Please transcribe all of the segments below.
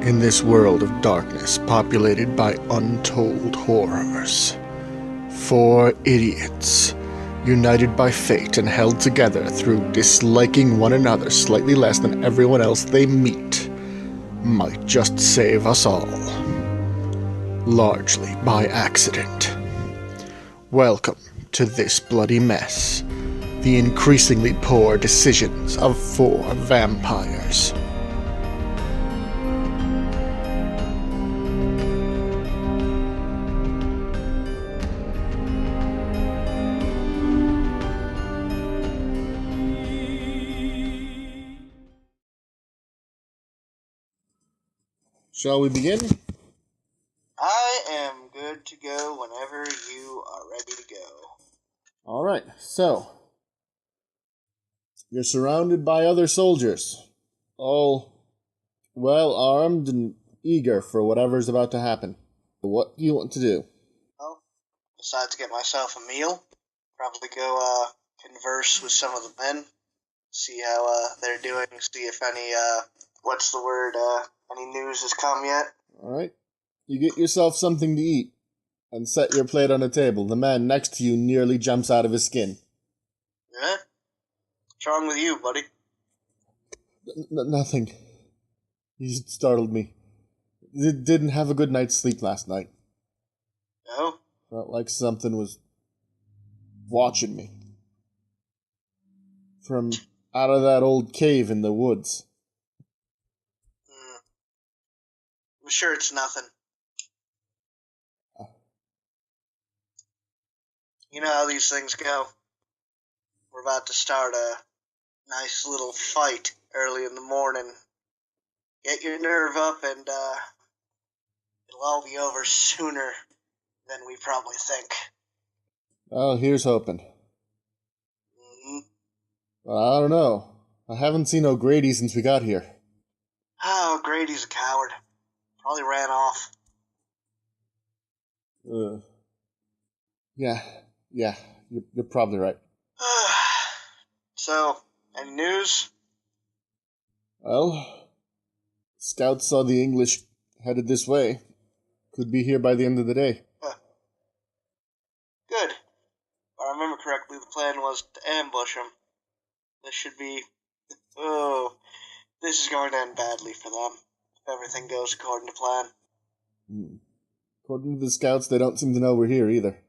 In this world of darkness populated by untold horrors, four idiots, united by fate and held together through disliking one another slightly less than everyone else they meet, might just save us all. Largely by accident. Welcome to This Bloody Mess, the increasingly poor decisions of four vampires. Shall we begin? I am good to go whenever you are ready to go. Alright, so you're surrounded by other soldiers, all well armed and eager for whatever's about to happen. What do you want to do? Well, decide to get myself a meal. Probably go converse with some of the men. See how they're doing. See if any any news has come yet. Alright, you get yourself something to eat and set your plate on a table. The man next to you nearly jumps out of his skin. Yeah? What's wrong with you, buddy? Nothing. He startled me. Didn't have a good night's sleep last night. No? Felt like something was watching me. From out of that old cave in the woods. I'm sure it's nothing. You know how these things go. We're about to start a nice little fight early in the morning. Get your nerve up and it'll all be over sooner than we probably think. Well, here's hoping. Mm-hmm. Well, I don't know. I haven't seen O'Grady since we got here. Oh, Grady's a coward. Probably ran off. Yeah, you're probably right. So, any news? Well, scouts saw the English headed this way. Could be here by the end of the day. Good. If I remember correctly, the plan was to ambush them. This should be... Oh, this is going to end badly for them, if everything goes according to plan. According to the scouts, they don't seem to know we're here either.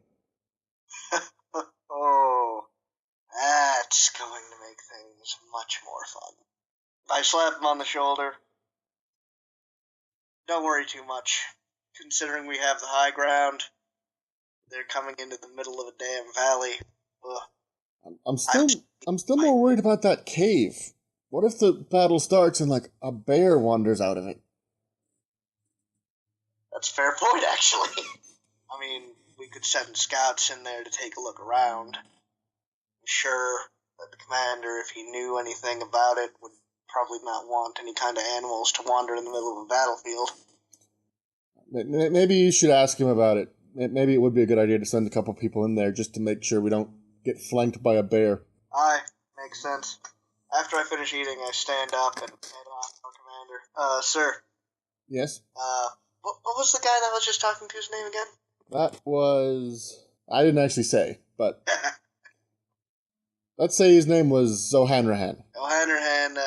Oh, that's going to make things much more fun. I slap him on the shoulder. Don't worry too much. Considering we have the high ground, they're coming into the middle of a damn valley. Ugh. I'm still more worried about that cave. What if the battle starts and, like, a bear wanders out of it? That's a fair point, actually. I mean, we could send scouts in there to take a look around. I'm sure that the commander, if he knew anything about it, would probably not want any kind of animals to wander in the middle of a battlefield. Maybe you should ask him about it. Maybe it would be a good idea to send a couple people in there just to make sure we don't get flanked by a bear. Aye, makes sense. After I finish eating, I stand up and head off to our commander. Sir. Yes? What was the guy that I was just talking to, his name again? That was... I didn't actually say, but... Let's say his name was O'Hanrahan. O'Hanrahan,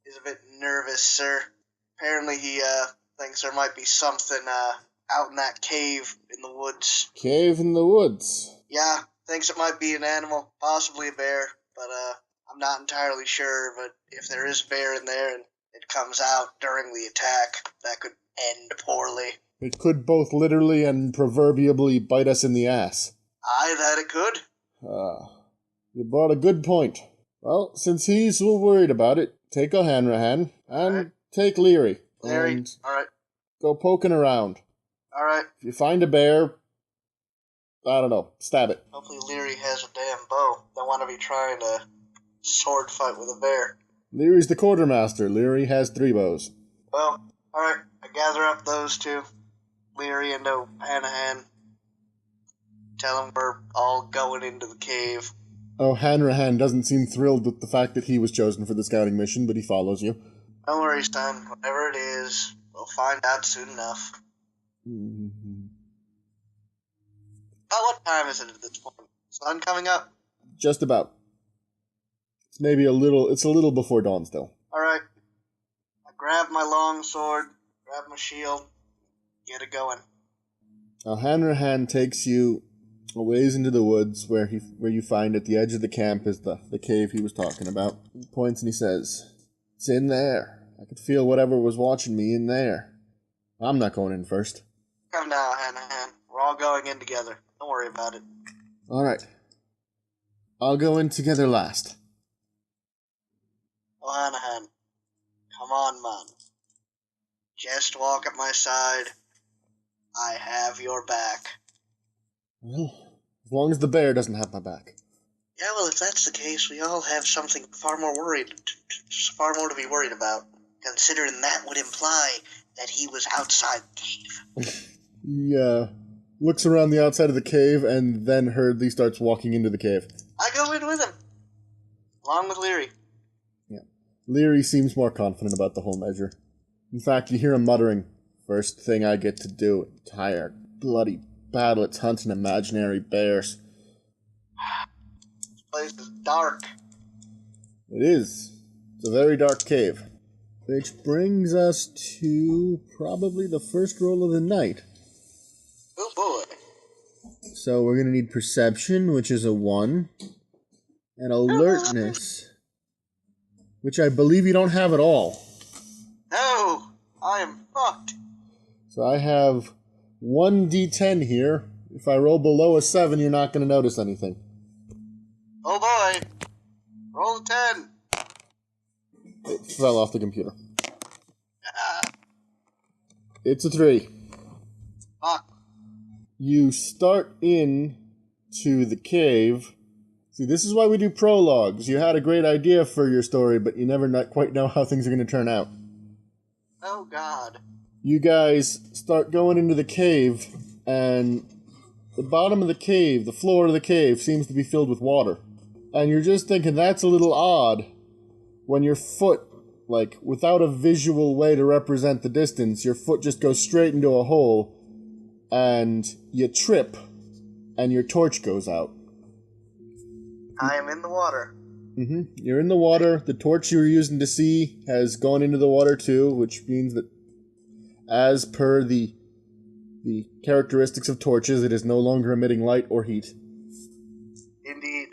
is a bit nervous, sir. Apparently he, thinks there might be something, out in that cave in the woods. Cave in the woods? Yeah, thinks it might be an animal, possibly a bear, but, I'm not entirely sure, but if there is a bear in there and it comes out during the attack, that could end poorly. It could both literally and proverbially bite us in the ass. Aye, that it could. You brought a good point. Well, since he's so worried about it, take O'Hanrahan and take Leary. Leary, alright. Go poking around. Alright. If you find a bear, I don't know, stab it. Hopefully Leary has a damn bow. Don't want to be trying to sword fight with a bear. Leary's the quartermaster. Leary has 3 bows. Well, alright. I gather up those two. Leary and O'Hanrahan. Tell them we're all going into the cave. O'Hanrahan doesn't seem thrilled with the fact that he was chosen for the scouting mission, but he follows you. Don't worry, son. Whatever it is, We'll find out soon enough. Mm-hmm. About what time is it at this point? Sun coming up? Just about. It's a little before dawn still. Alright. I grab my long sword, grab my shield, get it going. Now Hanrahan takes you a ways into the woods where you find at the edge of the camp is the cave he was talking about. He points and he says, "It's in there. I could feel whatever was watching me in there. I'm not going in first." Come now, Hanahan. We're all going in together. Don't worry about it. Alright. I'll go in together last. Oh, Hanahan. Come on, man. Just walk at my side. I have your back. Well, as long as the bear doesn't have my back. Yeah, well, if that's the case, we all have something far more to be worried about. Considering that would imply that he was outside the cave. He looks around the outside of the cave and then hurriedly starts walking into the cave. I go in with him, along with Leary. Yeah. Leary seems more confident about the whole measure. In fact, you hear him muttering, "First thing I get to do, entire bloody battle, it's hunting imaginary bears." This place is dark. It is. It's a very dark cave. Which brings us to probably the first roll of the night. Oh boy. So we're going to need perception, which is a 1, and alertness, which I believe you don't have at all. No, I am fucked. So I have 1d10 here. If I roll below a 7, you're not going to notice anything. Oh boy. Roll a 10. It fell off the computer. It's a 3. Fuck. You start in to the cave. See, this is why we do prologues. You had a great idea for your story, but you never quite know how things are going to turn out. Oh god. You guys start going into the cave, and the bottom of the cave, the floor of the cave, seems to be filled with water. And you're just thinking, that's a little odd, when your foot, like, without a visual way to represent the distance, your foot just goes straight into a hole, and you trip, and your torch goes out. I am in the water. Mm-hmm. You're in the water. The torch you were using to see has gone into the water too, which means that, as per the characteristics of torches, it is no longer emitting light or heat. Indeed.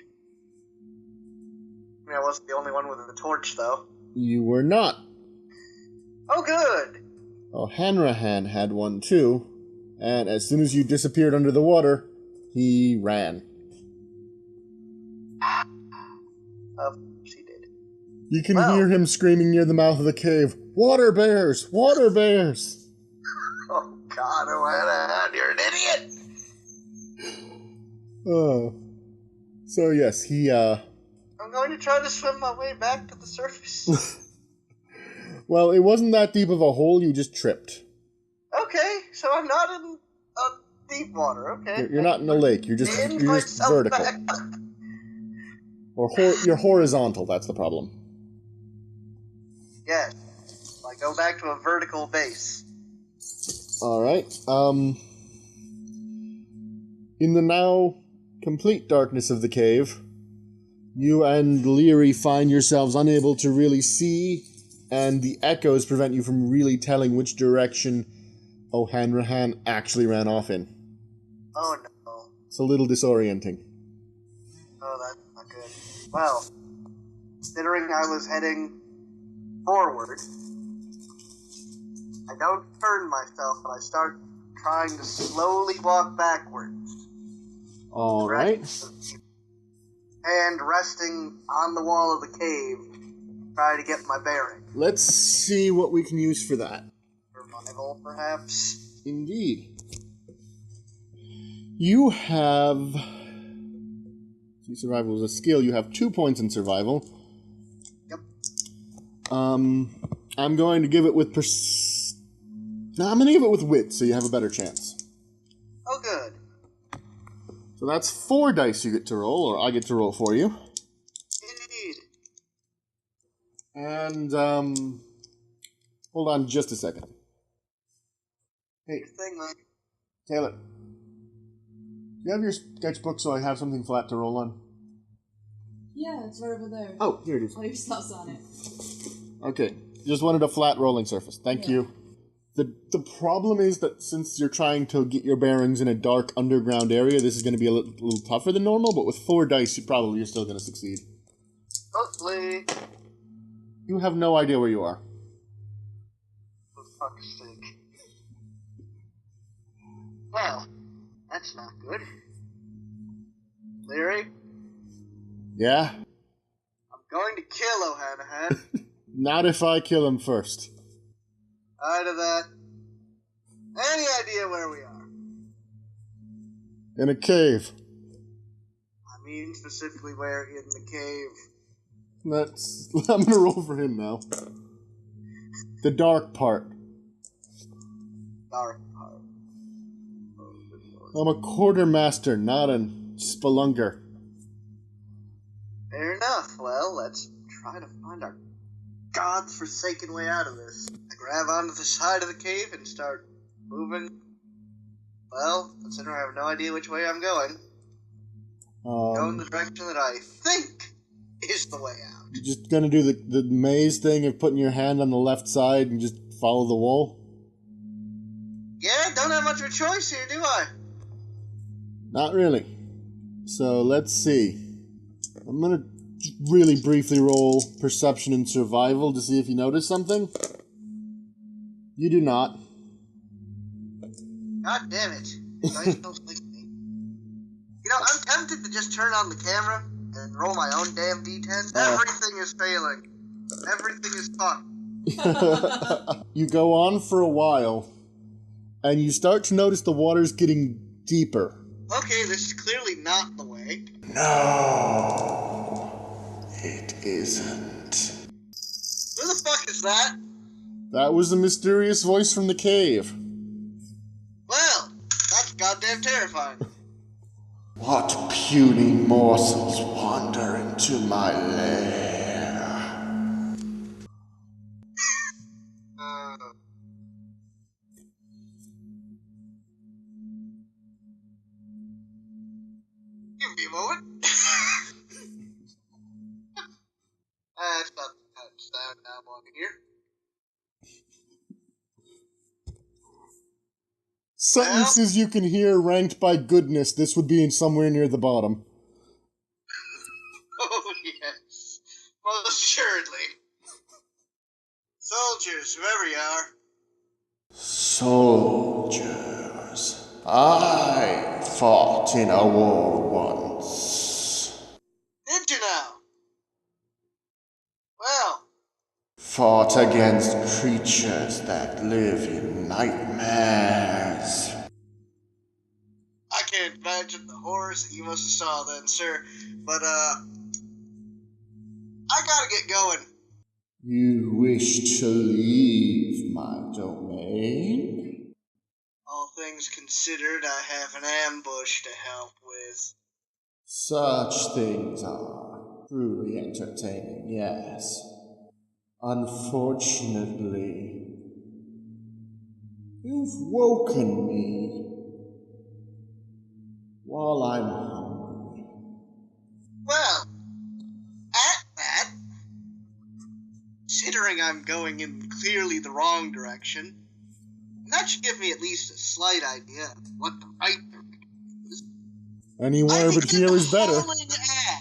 I mean, I wasn't the only one with a torch, though. You were not. Oh, good! Oh, Hanrahan had one too, and as soon as you disappeared under the water, he ran. Of course he did. You can hear him screaming near the mouth of the cave, "Water bears! Water bears!" Oh, God, Oana, you're an idiot! Oh. So, yes, he, I'm going to try to swim my way back to the surface. Well, it wasn't that deep of a hole, you just tripped. Okay, so I'm not in deep water, okay? You're not in a lake, you're just vertical. Back. Or you're horizontal, that's the problem. Yes. I go back to a vertical base. Alright, in the now complete darkness of the cave, you and Leary find yourselves unable to really see, and the echoes prevent you from really telling which direction O'Hanrahan actually ran off in. Oh no. It's a little disorienting. Oh, that's not good. Well, considering I was heading forward, I don't turn myself, but I start trying to slowly walk backwards. Alright. And resting on the wall of the cave, try to get my bearing. Let's see what we can use for that. Survival, perhaps? Indeed. You have... See, survival is a skill. You have 2 points in survival. Yep. I'm going to give it with No, I'm going to give it with wit, so you have a better chance. Oh, good. So that's 4 dice you get to roll, or I get to roll for you. Indeed. And, hold on just a second. Hey, Thing, man. Taylor. Do you have your sketchbook so I have something flat to roll on? Yeah, it's right over there. Oh, here it is. All your stuff's on it. Okay, just wanted a flat rolling surface. Thank you. The problem is that since you're trying to get your bearings in a dark underground area, this is going to be a little tougher than normal, but with 4 dice, you're still going to succeed. Hopefully. You have no idea where you are. For fuck's sake. Well, that's not good. Leary? Yeah? I'm going to kill O'Hanahan. Not if I kill him first. Out of that. Any idea where we are? In a cave. I mean specifically where in the cave. I'm gonna roll for him now. The dark part. Dark part. I'm a quartermaster, not a spelunker. Fair enough. Well, let's try to find our godforsaken way out of this. I grab onto the side of the cave and start moving. Well, considering I have no idea which way I'm going, go in the direction that I think is the way out. You're just gonna do the maze thing of putting your hand on the left side and just follow the wall? Yeah, don't have much of a choice here, do I? Not really. So let's see. I'm gonna just really briefly roll perception and survival to see if you notice something. You do not. God damn it. Dice don't like me. You know, I'm tempted to just turn on the camera and roll my own damn D10. Everything is failing. Everything is fucked. You go on for a while, and you start to notice the water's getting deeper. Okay, this is clearly not the way. No, it isn't. Who the fuck is that? That was a mysterious voice from the cave. Well, that's goddamn terrifying. What puny morsels wander into my lair? Give me a moment. That's not the kind of sound I want to hear. Sentences you can hear ranked by goodness. This would be in somewhere near the bottom. Oh, yes. Most assuredly. Soldiers, whoever you are. Soldiers. I fought in a war once. Did you now? Well. Fought against creatures that live in nightmares. I can't imagine the horrors that you must have saw then, sir. But, I gotta get going. You wish to leave my domain? All things considered, I have an ambush to help with. Such things are truly entertaining, yes. Unfortunately, you've woken me while I'm hungry. Well, at that, considering I'm going in clearly the wrong direction, that should give me at least a slight idea of what the right direction is. Anywhere but here is better.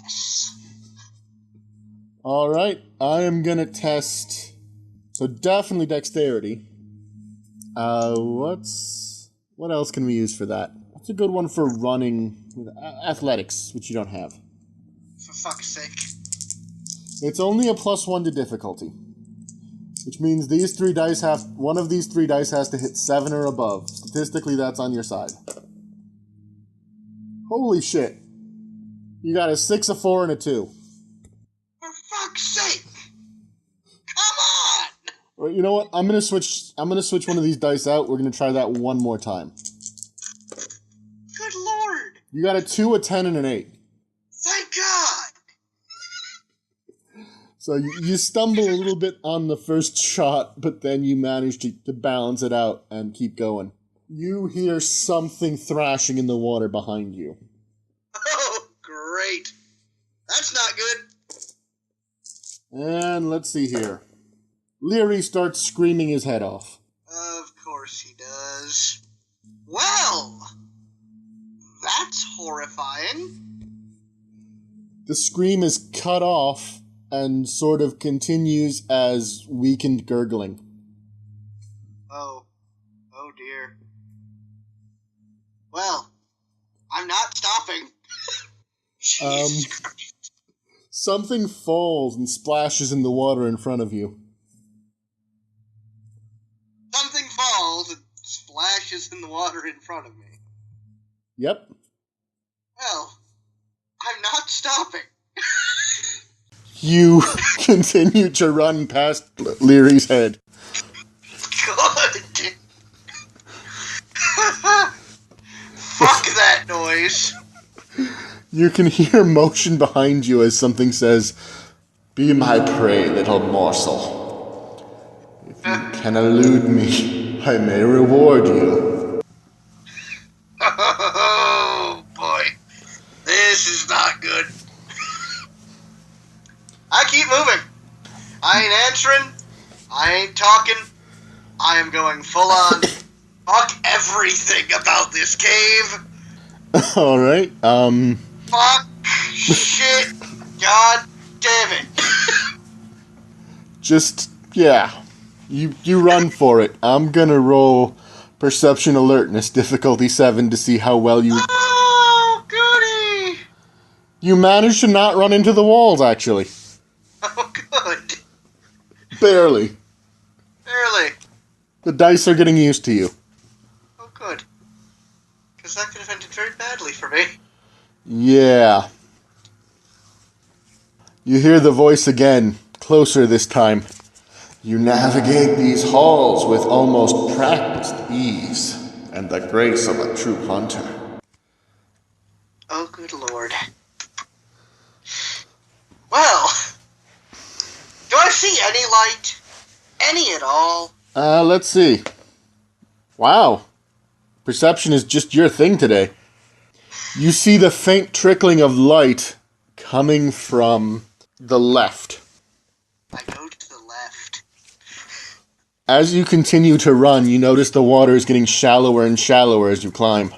Ass. Alright, I am gonna test. So definitely dexterity. What else can we use for that? What's a good one for running with athletics, which you don't have? For fuck's sake. It's only a +1 to difficulty. Which means one of these three dice has to hit 7 or above. Statistically, that's on your side. Holy shit. You got a 6, a 4, and a 2. For fuck's sake! Come on! Well, you know what? I'm gonna switch one of these dice out. We're gonna try that one more time. Good lord! You got a 2, a 10, and an 8. Thank God! So you stumble a little bit on the first shot, but then you manage to balance it out and keep going. You hear something thrashing in the water behind you. Oh, great. That's not good. And let's see here. Leary starts screaming his head off. Of course he does. Well, that's horrifying. The scream is cut off and sort of continues as weakened gurgling. Oh dear. Well, I'm not stopping. Jesus Christ. Something falls and splashes in the water in front of you. Something falls and splashes in the water in front of me. Yep. Well, I'm not stopping. You continue to run past Leary's head. Good. Fuck that noise. You can hear motion behind you as something says, "Be my prey, little morsel. If you can elude me, I may reward you." Oh, boy. This is not good. I keep moving. I ain't answering. I ain't talking. I am going full on. Fuck everything about this cave. Alright, Fuck. Shit. God damn it. just, yeah. You run for it. I'm gonna roll Perception Alertness, difficulty 7, to see how well you... Oh, goody. You managed to not run into the walls, actually. Oh, good. Barely. Barely. The dice are getting used to you. Oh, good. Because that could have ended very badly for me. Yeah. You hear the voice again, closer this time. You navigate these halls with almost practiced ease and the grace of a true hunter. Oh, good lord. Well, do I see any light? Any at all? Let's see. Wow. Perception is just your thing today. You see the faint trickling of light coming from the left. I go to the left. As you continue to run, you notice the water is getting shallower and shallower as you climb.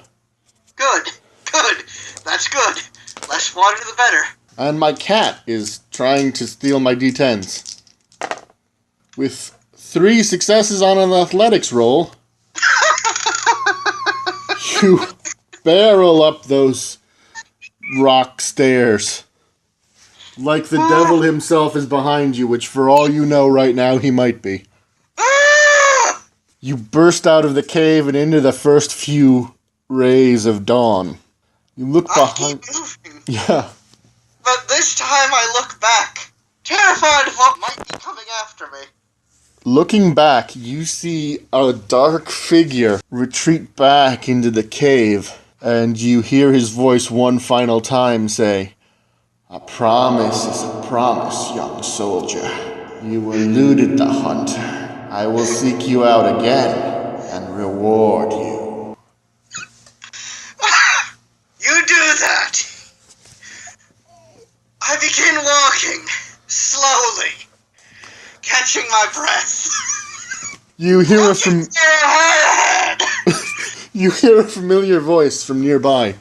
Good. Good. That's good. Less water the better. And my cat is trying to steal my D10s. With 3 successes on an athletics roll, you barrel up those rock stairs. Like the devil himself is behind you, which for all you know right now he might be. You burst out of the cave and into the first few rays of dawn. You look behind... I keep moving. Yeah. But this time I look back, terrified of what might be coming after me. Looking back, you see a dark figure retreat back into the cave, and you hear his voice one final time say, "A promise is a promise, young soldier. You eluded the hunter. I will seek you out again and reward you." You do that! I begin walking, slowly, catching my breath. You hear Ahead! You hear a familiar voice from nearby.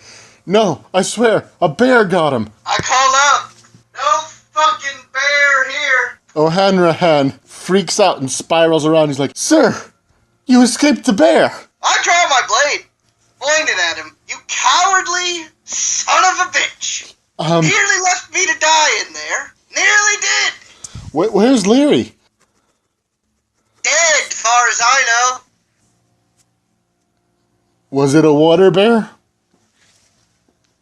"No, I swear, a bear got him." I call out, "No fucking bear here!" O'Hanrahan freaks out and spirals around. He's like, "Sir, you escaped the bear." I draw my blade, pointed at him. "You cowardly son of a bitch! Nearly left me to die in there. Nearly did. Where's Leary? Dead, far as I know." Was it a water bear?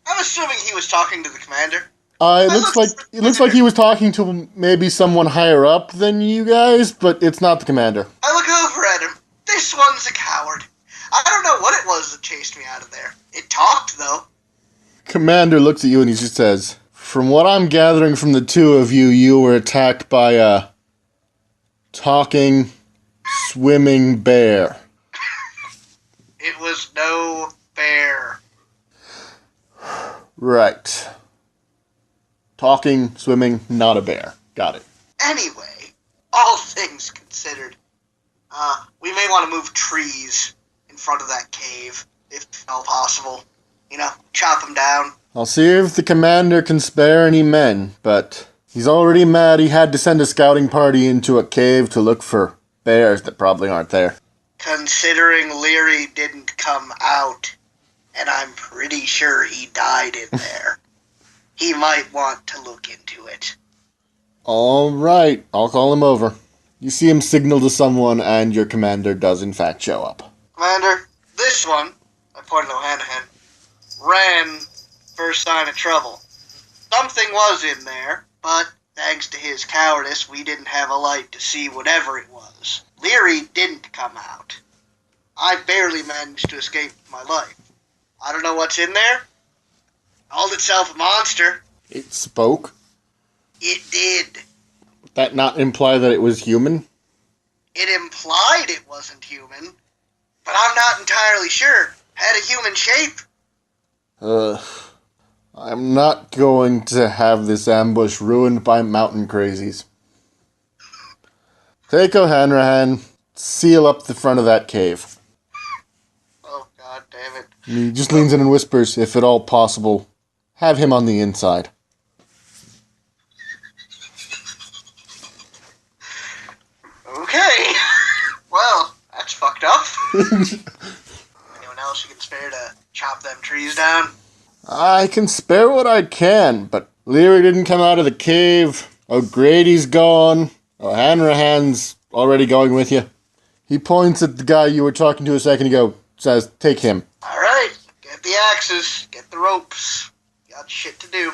I'm assuming he was talking to the commander. It looks like he was talking to maybe someone higher up than you guys, but it's not the commander. I look over at him. This one's a coward. I don't know what it was that chased me out of there. It talked, though. Commander looks at you and he just says, "From what I'm gathering from the two of you, you were attacked by a talking, swimming bear." It was no bear. Right. Talking, swimming, not a bear. Got it. Anyway, all things considered, we may want to move trees in front of that cave, if at all possible. You know, chop them down. I'll see if the commander can spare any men, but he's already mad he had to send a scouting party into a cave to look for bears that probably aren't there. Considering Leary didn't come out, and I'm pretty sure he died in there, he might want to look into it. All right, I'll call him over. You see him signal to someone, and your commander does in fact show up. Commander, this one, I pointed to O'Hanahan, ran first sign of trouble. Something was in there, but thanks to his cowardice, we didn't have a light to see whatever it was. Leary didn't come out. I barely managed to escape with my life. I don't know what's in there. Called itself a monster. It spoke? It did. Would that not imply that it was human? It implied it wasn't human, but I'm not entirely sure. Had a human shape. I'm not going to have this ambush ruined by mountain crazies. Take O'Hanrahan, seal up the front of that cave. Oh, god damn it. He just leans in and whispers, if at all possible, have him on the inside. Okay. Well, that's fucked up. Anyone else you can spare to chop them trees down? I can spare what I can, but Leary didn't come out of the cave. O'Grady's gone. O'Hanrahan's already going with you. He points at the guy you were talking to a second ago, says, take him. Alright, get the axes, get the ropes. Got shit to do.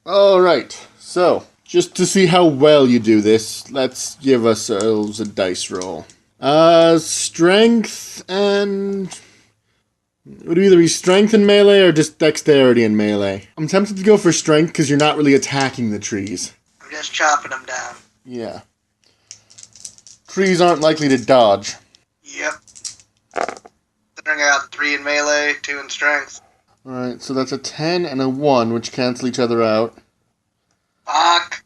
Alright, so, just to see how well you do this, let's give ourselves a dice roll. Strength and... It would either be strength and melee or just dexterity and melee. I'm tempted to go for strength because you're not really attacking the trees. I'm just chopping them down. Yeah. Trees aren't likely to dodge. Yep. Considering I got 3 in melee, 2 in strength. Alright, so that's a 10 and a 1, which cancel each other out. Fuck.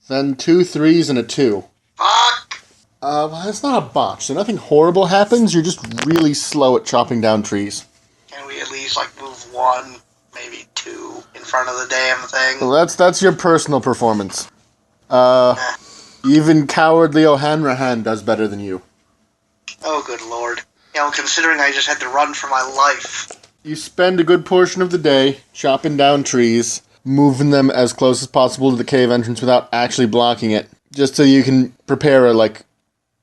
Then 2 3s and a 2. Fuck. Well, it's not a botch, so nothing horrible happens, you're just really slow at chopping down trees. Can we at least, move 1, maybe 2 in front of the damn thing? Well, that's your personal performance. Even cowardly O'Hanrahan does better than you. Oh, good lord. Considering I just had to run for my life. You spend a good portion of the day chopping down trees, moving them as close as possible to the cave entrance without actually blocking it, just so you can prepare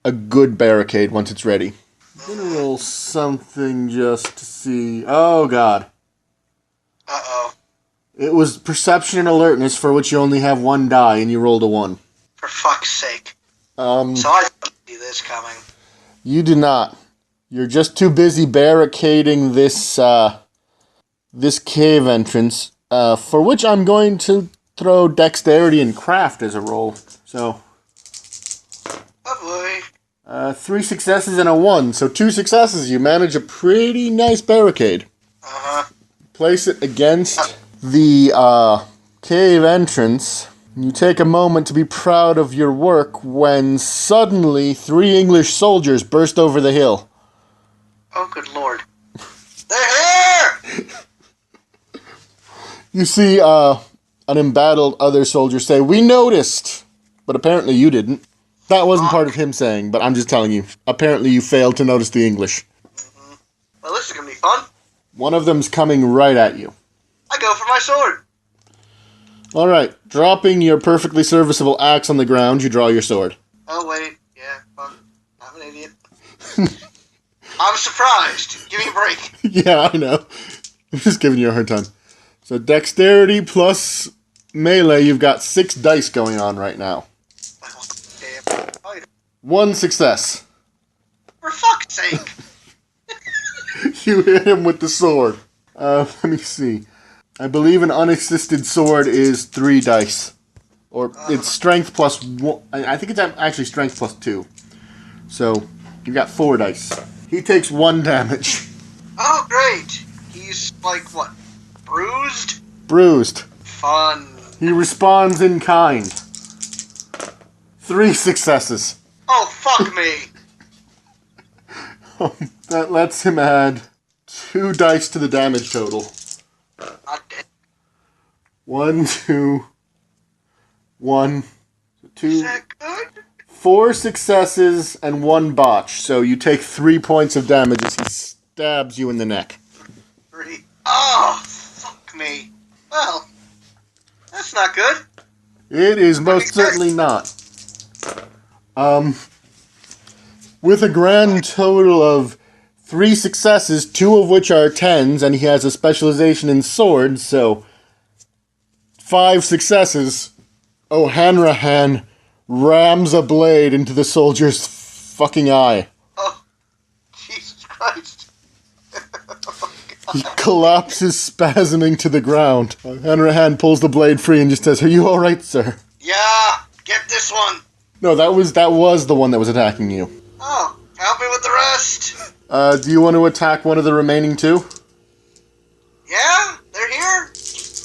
a good barricade once it's ready. I'm gonna roll something just to see. Oh, God. Uh-oh. It was perception and alertness, for which you only have 1 die, and you rolled a 1. For fuck's sake. So I didn't see this coming. You do not. You're just too busy barricading this cave entrance, for which I'm going to throw dexterity and craft as a roll. So, Oh boy. 3 successes and a 1. So 2 successes. You manage a pretty nice barricade. Uh-huh. Place it against the cave entrance. You take a moment to be proud of your work when suddenly 3 English soldiers burst over the hill. Oh, good lord. They're here! You see an embattled other soldier say, "We noticed," but apparently you didn't. That wasn't part of him saying, but I'm just telling you. Apparently you failed to notice the English. Mm-hmm. Well, this is gonna be fun. One of them's coming right at you. I go for my sword. Alright, dropping your perfectly serviceable axe on the ground, you draw your sword. Oh, wait. Yeah, fuck. I'm an idiot. I'm surprised. Give me a break. Yeah, I know. I'm just giving you a hard time. So dexterity plus melee, you've got 6 dice going on right now. Oh, damn. Oh, 1 success. for fuck's sake. You hit him with the sword. Let me see. I believe an unassisted sword is 3 dice. Or it's strength plus 1. I think it's actually strength plus 2. So, you've got 4 dice. He takes 1 damage. Oh, great. He's, like, what? Bruised? Bruised. Fun. He responds in kind. 3 successes. Oh, fuck me. That lets him add 2 dice to the damage total. Not dead. 1, 2, 1, 2, Is that good? 4 successes and 1 botch. So you take 3 points of damage as he stabs you in the neck. 3. Oh, fuck me. Well, that's not good. It is most certainly not. With a grand total of 3 successes, 2 of which are 10s, and he has a specialization in swords, so 5 successes, O'Hanrahan rams a blade into the soldier's fucking eye. Oh, Jesus Christ. He collapses, spasming to the ground. O'Hanrahan pulls the blade free and just says, "Are you alright, sir?" Yeah, get this one. No, that was the one that was attacking you. Oh, help me with the rest. Do you want to attack one of the remaining 2? Yeah, they're here.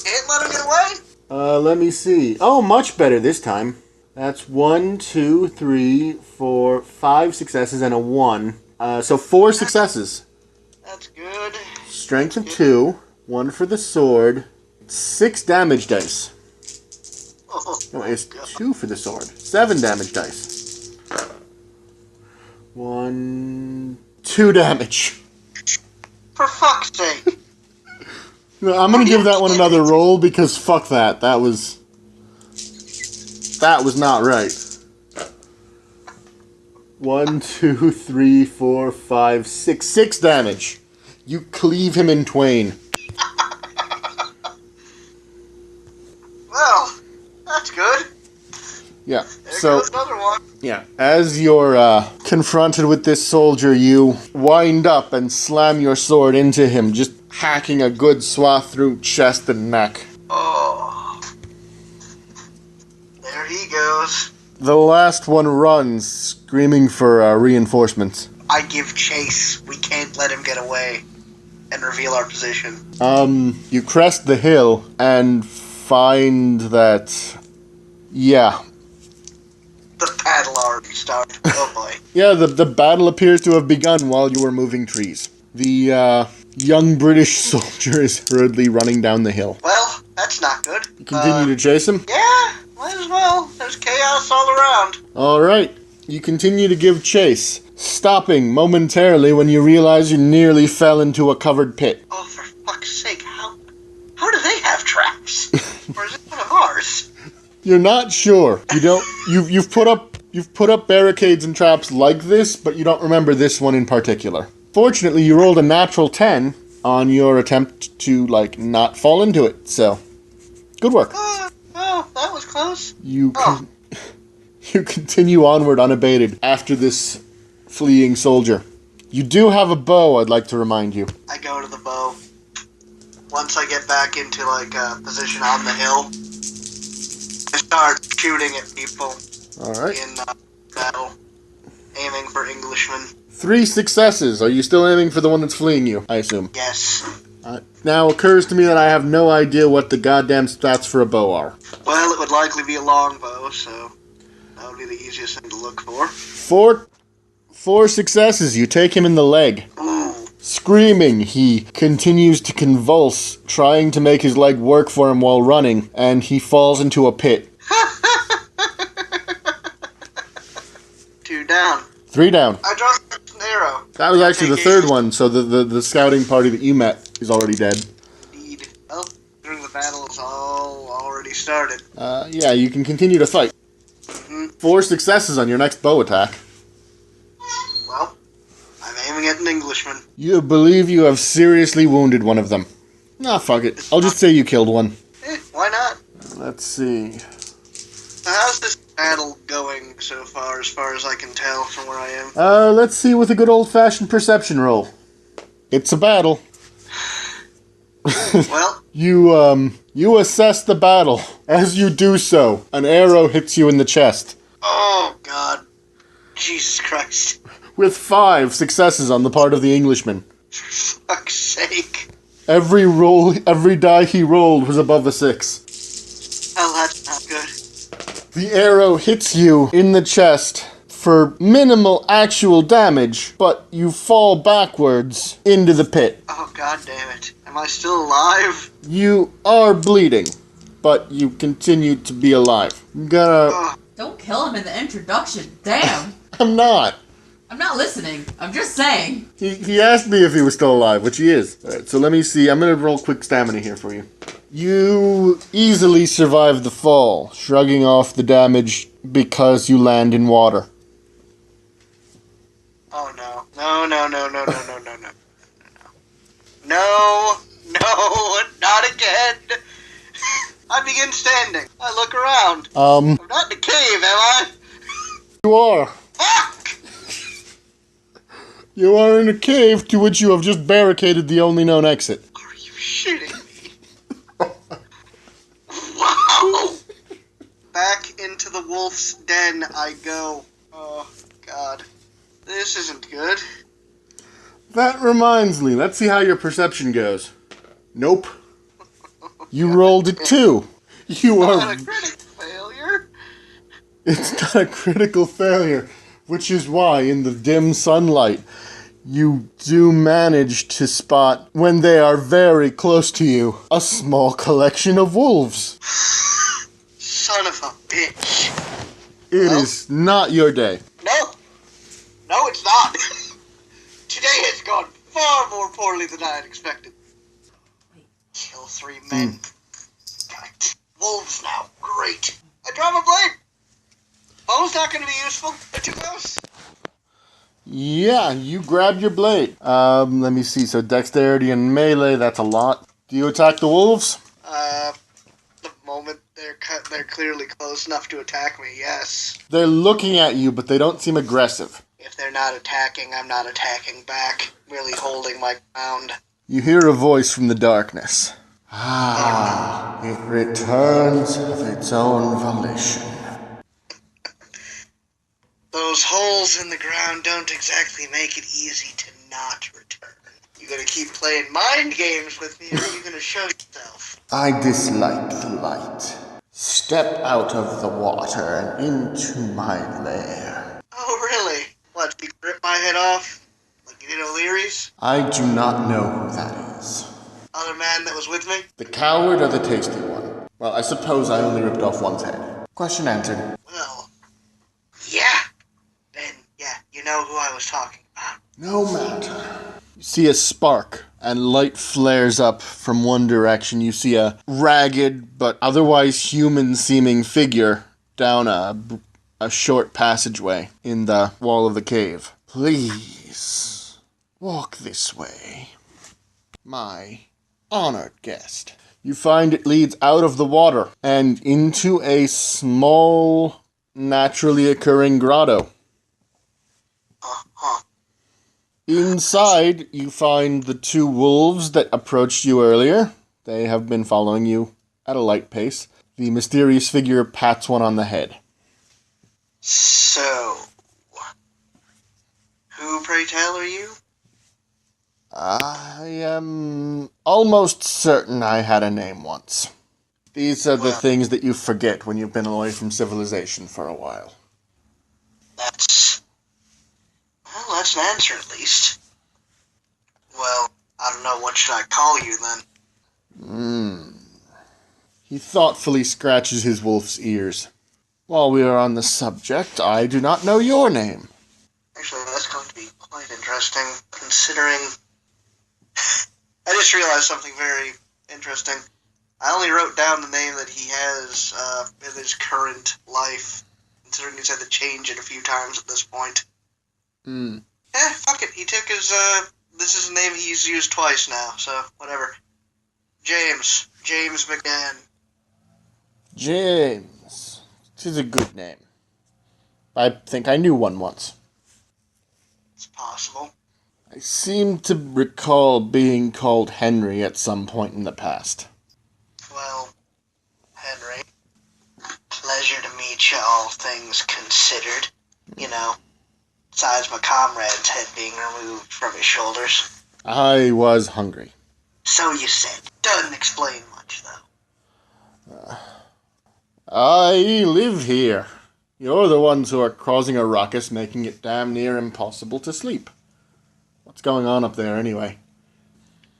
Can't let them get away. Let me see. Oh, much better this time. That's 1, 2, 3, 4, 5 successes and a 1. So 4 successes. That's good. Strength of 2, 1 for the sword, 6 damage dice. Oh, No, it's 2 for the sword. 7 damage dice. 1, 2 damage. for fuck's sake. No, I'm gonna give that one another roll because fuck that. That was not right. 1, 2, 3, 4, 5, 6. 6 damage. You cleave him in twain. Well, that's good. Yeah. There So goes another one. yeah, as you're confronted with this soldier, you wind up and slam your sword into him, just hacking a good swath through chest and neck. Oh. There he goes. The last one runs, screaming for reinforcements. I give chase. We can't let him get away. And reveal our position. You crest the hill and find that, yeah. The battle already started. Oh boy. Yeah, the battle appears to have begun while you were moving trees. The young British soldier is hurriedly running down the hill. Well, that's not good. You continue to chase him? Yeah, might as well. There's chaos all around. Alright, you continue to give chase, stopping momentarily when you realize you nearly fell into a covered pit. Oh, for fuck's sake, how do they have traps? Or is it one of ours? You're not sure. You've put up barricades and traps like this, but you don't remember this one in particular. Fortunately, you rolled a natural 10 on your attempt to not fall into it. So, good work. Oh, that was close. You continue onward unabated after this fleeing soldier. You do have a bow, I'd like to remind you. I go to the bow. Once I get back into a position on the hill, I start shooting at people Alright. in battle, aiming for Englishmen. 3 successes. Are you still aiming for the one that's fleeing you, I assume? Yes. Now occurs to me that I have no idea what the goddamn stats for a bow are. Well, it would likely be a long bow, so that would be the easiest thing to look for. 4 successes. You take him in the leg. Ooh. Screaming, he continues to convulse, trying to make his leg work for him while running, and he falls into a pit. 2 down. 3 down. I dropped an arrow. That was actually the Take third it. one, so the scouting party that you met is already dead. Indeed. Well, during the battle is all already started. Yeah, you can continue to fight. 4 successes on your next bow attack. Well, I'm aiming at an Englishman. You believe you have seriously wounded one of them. Nah, fuck it. I'll just say you killed one. Why not? Let's see. So how's this battle going so far as I can tell from where I am? Let's see with a good old-fashioned perception roll. It's a battle. Well, You assess the battle. As you do so, an arrow hits you in the chest. oh god. Jesus Christ. With 5 successes on the part of the Englishman. For fuck's sake. Every die he rolled was above a 6. Well, that's not good. The arrow hits you in the chest for minimal actual damage, but you fall backwards into the pit. Oh, god damn it. Am I still alive? You are bleeding, but you continue to be alive. You gotta... Ugh. Don't kill him in the introduction. Damn. I'm not. I'm not listening. I'm just saying. He asked me if he was still alive, which he is. Alright, so let me see. I'm gonna roll quick stamina here for you. You easily survive the fall, shrugging off the damage because you land in water. Oh no. No, not again. I begin standing. I look around. I'm not in a cave, am I? You are. Fuck! You are in a cave to which you have just barricaded the only known exit. Are you shitting me? Wow! Back into the wolf's den I go. Oh, God. This isn't good. That reminds me. Let's see how your perception goes. Nope. You rolled a 2. You are... Not a critical failure. It's not a critical failure, which is why, in the dim sunlight, you do manage to spot, when they are very close to you, a small collection of wolves. Son of a bitch. It is not your day. No. No, it's not. Today has gone far more poorly than I had expected. Kill 3 men. God. Wolves now. Great. I draw my blade. Bow's not going to be useful. They're too close. Yeah, you grabbed your blade. Let me see. So dexterity and melee, that's a lot. Do you attack the wolves? The moment they're clearly close enough to attack me, yes. They're looking at you, but they don't seem aggressive. If they're not attacking, I'm not attacking back. Really holding my ground. You hear a voice from the darkness. Ah, it returns of its own volition. Those holes in the ground don't exactly make it easy to not return. You gonna keep playing mind games with me, or are you gonna show yourself? I dislike the light. Step out of the water and into my lair. Oh, really? What, you rip my head off? Like you did O'Leary's? I do not know who that is. Other man that was with me? The coward or the tasty one? Well, I suppose I only ripped off one's head. Question answered. Well, yeah. Then, yeah, you know who I was talking about. No matter. You see a spark, and light flares up from one direction. You see a ragged, but otherwise human-seeming figure down a short passageway in the wall of the cave. Please, walk this way. My honored guest. You find it leads out of the water and into a small, naturally occurring grotto. Uh-huh. Inside, you find the 2 wolves that approached you earlier. They have been following you at a light pace. The mysterious figure pats one on the head. So, who, pray tell, are you? I am almost certain I had a name once. These are the things that you forget when you've been away from civilization for a while. That's an answer at least. Well, I don't know, what should I call you then? He thoughtfully scratches his wolf's ears. While we are on the subject, I do not know your name. Actually, that's going to be quite interesting, considering... I just realized something very interesting. I only wrote down the name that he has in his current life, considering he's had to change it a few times at this point. Fuck it. He took his, this is a name he's used twice now, so whatever. James McGann. James. This is a good name. I think I knew one once. It's possible. I seem to recall being called Henry at some point in the past. Well, Henry, pleasure to meet you, all things considered. You know, besides my comrade's head being removed from his shoulders. I was hungry. So you said. Doesn't explain much, though. I live here. You're the ones who are causing a ruckus, making it damn near impossible to sleep. What's going on up there, anyway?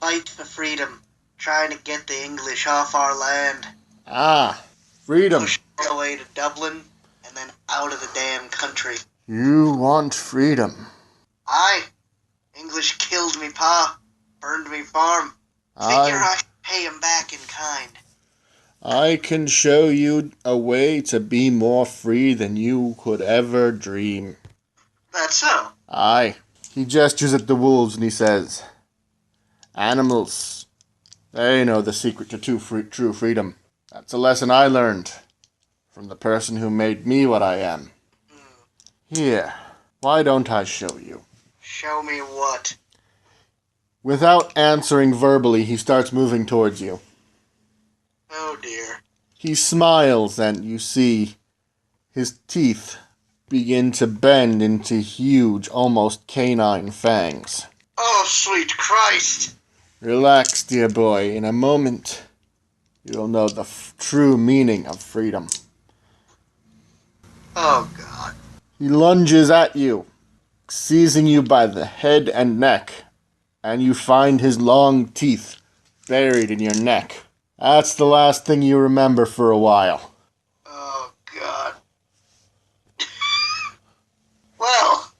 Fight for freedom. Trying to get the English off our land. Ah, freedom. Push all the way to Dublin, and then out of the damn country. You want freedom. Aye. English killed me pa. Burned me farm. Figure I should pay him back in kind. I can show you a way to be more free than you could ever dream. That's so. Aye. He gestures at the wolves and he says, animals, they know the secret to true freedom. That's a lesson I learned from the person who made me what I am. Here, why don't I show you? Show me what? Without answering verbally, he starts moving towards you. Oh dear. He smiles and you see his teeth begin to bend into huge, almost canine fangs. Oh, sweet Christ! Relax, dear boy. In a moment, you'll know the true meaning of freedom. Oh, God. He lunges at you, seizing you by the head and neck, and you find his long teeth buried in your neck. That's the last thing you remember for a while. Oh, God. Well,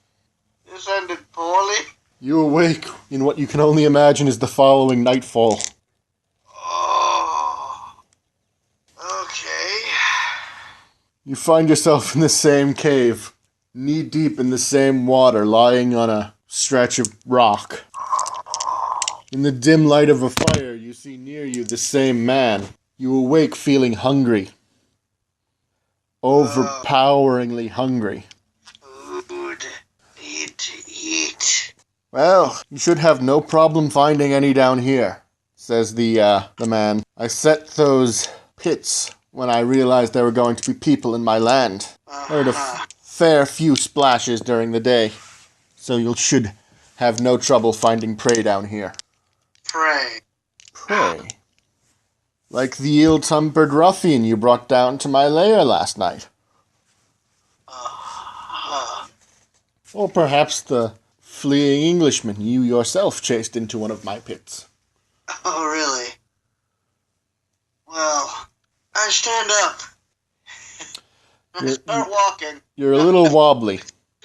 this ended poorly. You awake in what you can only imagine is the following nightfall. Oh. Okay. You find yourself in the same cave, knee-deep in the same water, lying on a stretch of rock. In the dim light of a fire, you see near you the same man. You awake feeling hungry. Overpoweringly hungry. Food. Need to eat. Well, you should have no problem finding any down here, says the man. I set those pits when I realized there were going to be people in my land. Heard a fair few splashes during the day, so you should have no trouble finding prey down here. Pray. Prey? Like the ill-tempered ruffian you brought down to my lair last night. Or perhaps the fleeing Englishman you yourself chased into one of my pits. Oh, really? Well, I stand up. I start walking. You're a little wobbly,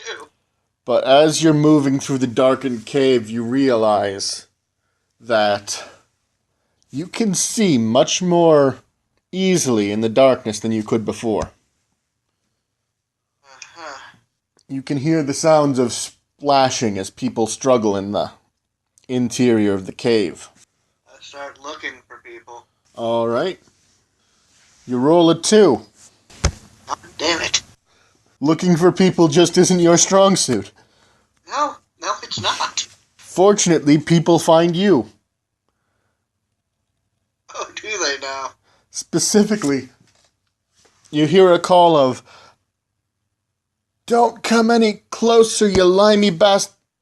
Ew. but as you're moving through the darkened cave, you realize that you can see much more easily in the darkness than you could before. You can hear the sounds of splashing as people struggle in the interior of the cave. I start looking for people. All right. You roll a 2. Oh, damn it. Looking for people just isn't your strong suit. No, it's not. Fortunately, people find you. Oh, do they now? Specifically, you hear a call of, "Don't come any closer, you limey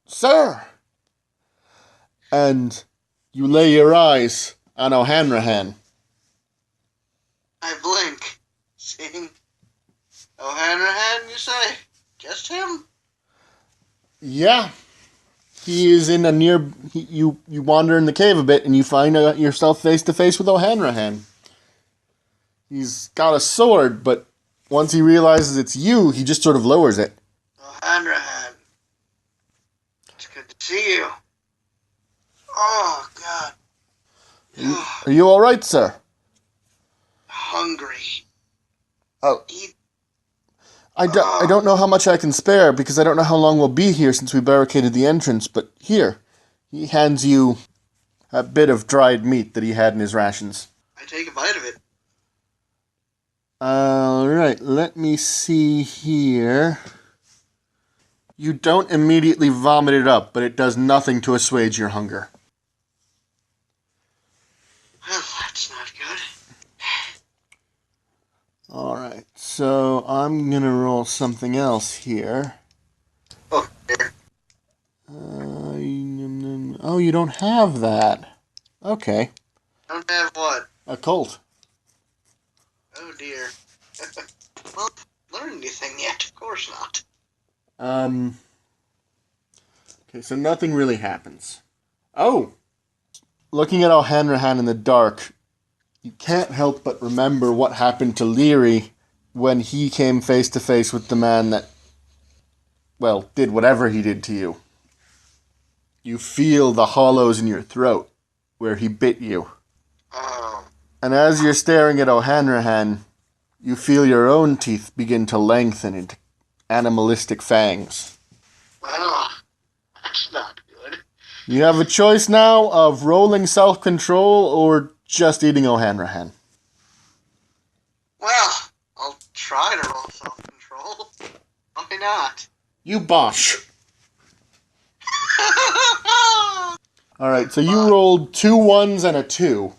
sir!" And you lay your eyes on O'Hanrahan. I blink. Seeing O'Hanrahan, you say? Just him? Yeah. He is in a you wander in the cave a bit and you find yourself face to face with O'Hanrahan. He's got a sword, but once he realizes it's you, he just sort of lowers it. O'Hanrahan. It's good to see you. Oh, God. Are you all right, sir? Hungry. Oh, Eat. I don't know how much I can spare because I don't know how long we'll be here since we barricaded the entrance, but here. He hands you a bit of dried meat that he had in his rations. I take a bite of it. All right, let me see here. You don't immediately vomit it up, but it does nothing to assuage your hunger. Well, that's not good. All right, so I'm going to roll something else here. Oh, dear. Oh, you don't have that. Okay. Don't have what? A cult. Oh dear. Well, learned anything yet? Of course not. Okay, so nothing really happens. Oh! Looking at O'Hanrahan in the dark, you can't help but remember what happened to Leary when he came face to face with the man that, well, did whatever he did to you. You feel the hollows in your throat where he bit you. Oh. And as you're staring at O'Hanrahan, you feel your own teeth begin to lengthen into animalistic fangs. Well, that's not good. You have a choice now of rolling self-control or just eating O'Hanrahan. Well, I'll try to roll self-control. Why not? You bosh. Alright, so you rolled 2 1s and a 2.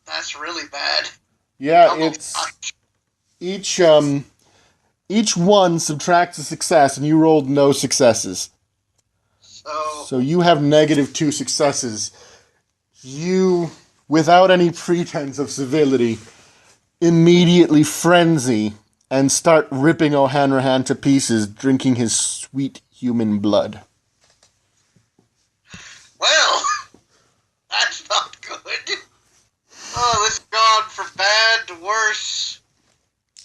That's really bad. Yeah, it's... Each one subtracts a success, and you rolled no successes. So you have -2 successes. You, without any pretense of civility, immediately frenzy and start ripping O'Hanrahan to pieces, drinking his sweet human blood. Well, that's not good. Oh, this has gone from bad to worse.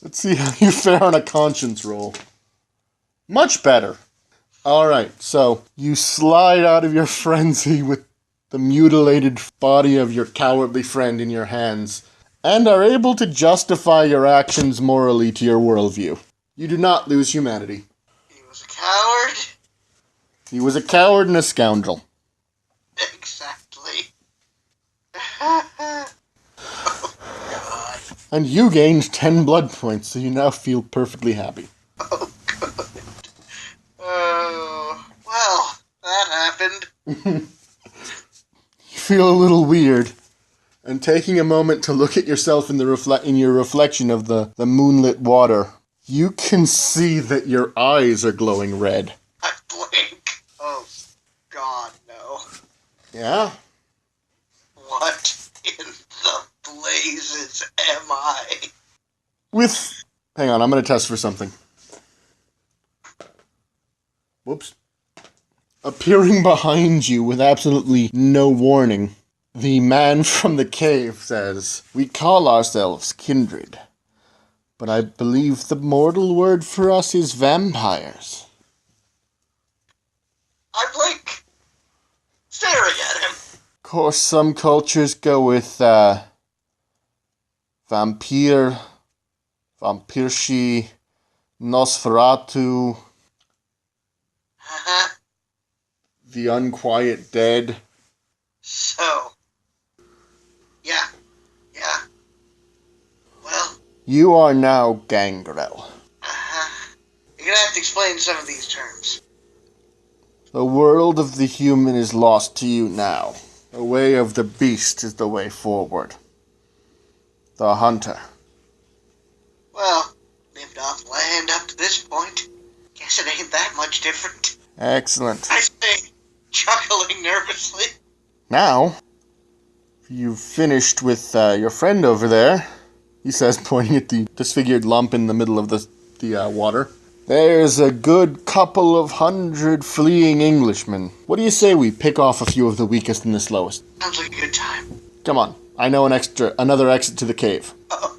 Let's see how you fare on a conscience roll. Much better. Alright, so you slide out of your frenzy with the mutilated body of your cowardly friend in your hands, and are able to justify your actions morally to your worldview. You do not lose humanity. He was a coward? He was a coward and a scoundrel. Exactly. Oh, God. And you gained 10 blood points, so you now feel perfectly happy. Oh, good. Oh, well, that happened. You feel a little weird, and taking a moment to look at yourself in your reflection of the moonlit water, you can see that your eyes are glowing red. I blink. Oh, God, no. Yeah? What in the blazes am I? Hang on, I'm going to test for something. Whoops. Appearing behind you with absolutely no warning, the man from the cave says, "We call ourselves kindred, but I believe the mortal word for us is vampires." I blink, staring at him. Of course, some cultures go with vampire, vampirshi, Nosferatu, the unquiet dead. So, yeah. Well, You are now Gangrel. you're gonna have to explain some of these terms. The world of the human is lost to you now. The way of the beast is the way forward. The hunter. Well, lived off land up to this point. Guess it ain't that much different. Excellent. I say, chuckling nervously. Now, you've finished with your friend over there, he says, pointing at the disfigured lump in the middle of the water. There's a good couple of 100 fleeing Englishmen. What do you say we pick off a few of the weakest and the slowest? Sounds like a good time. Come on, I know another exit to the cave. Oh,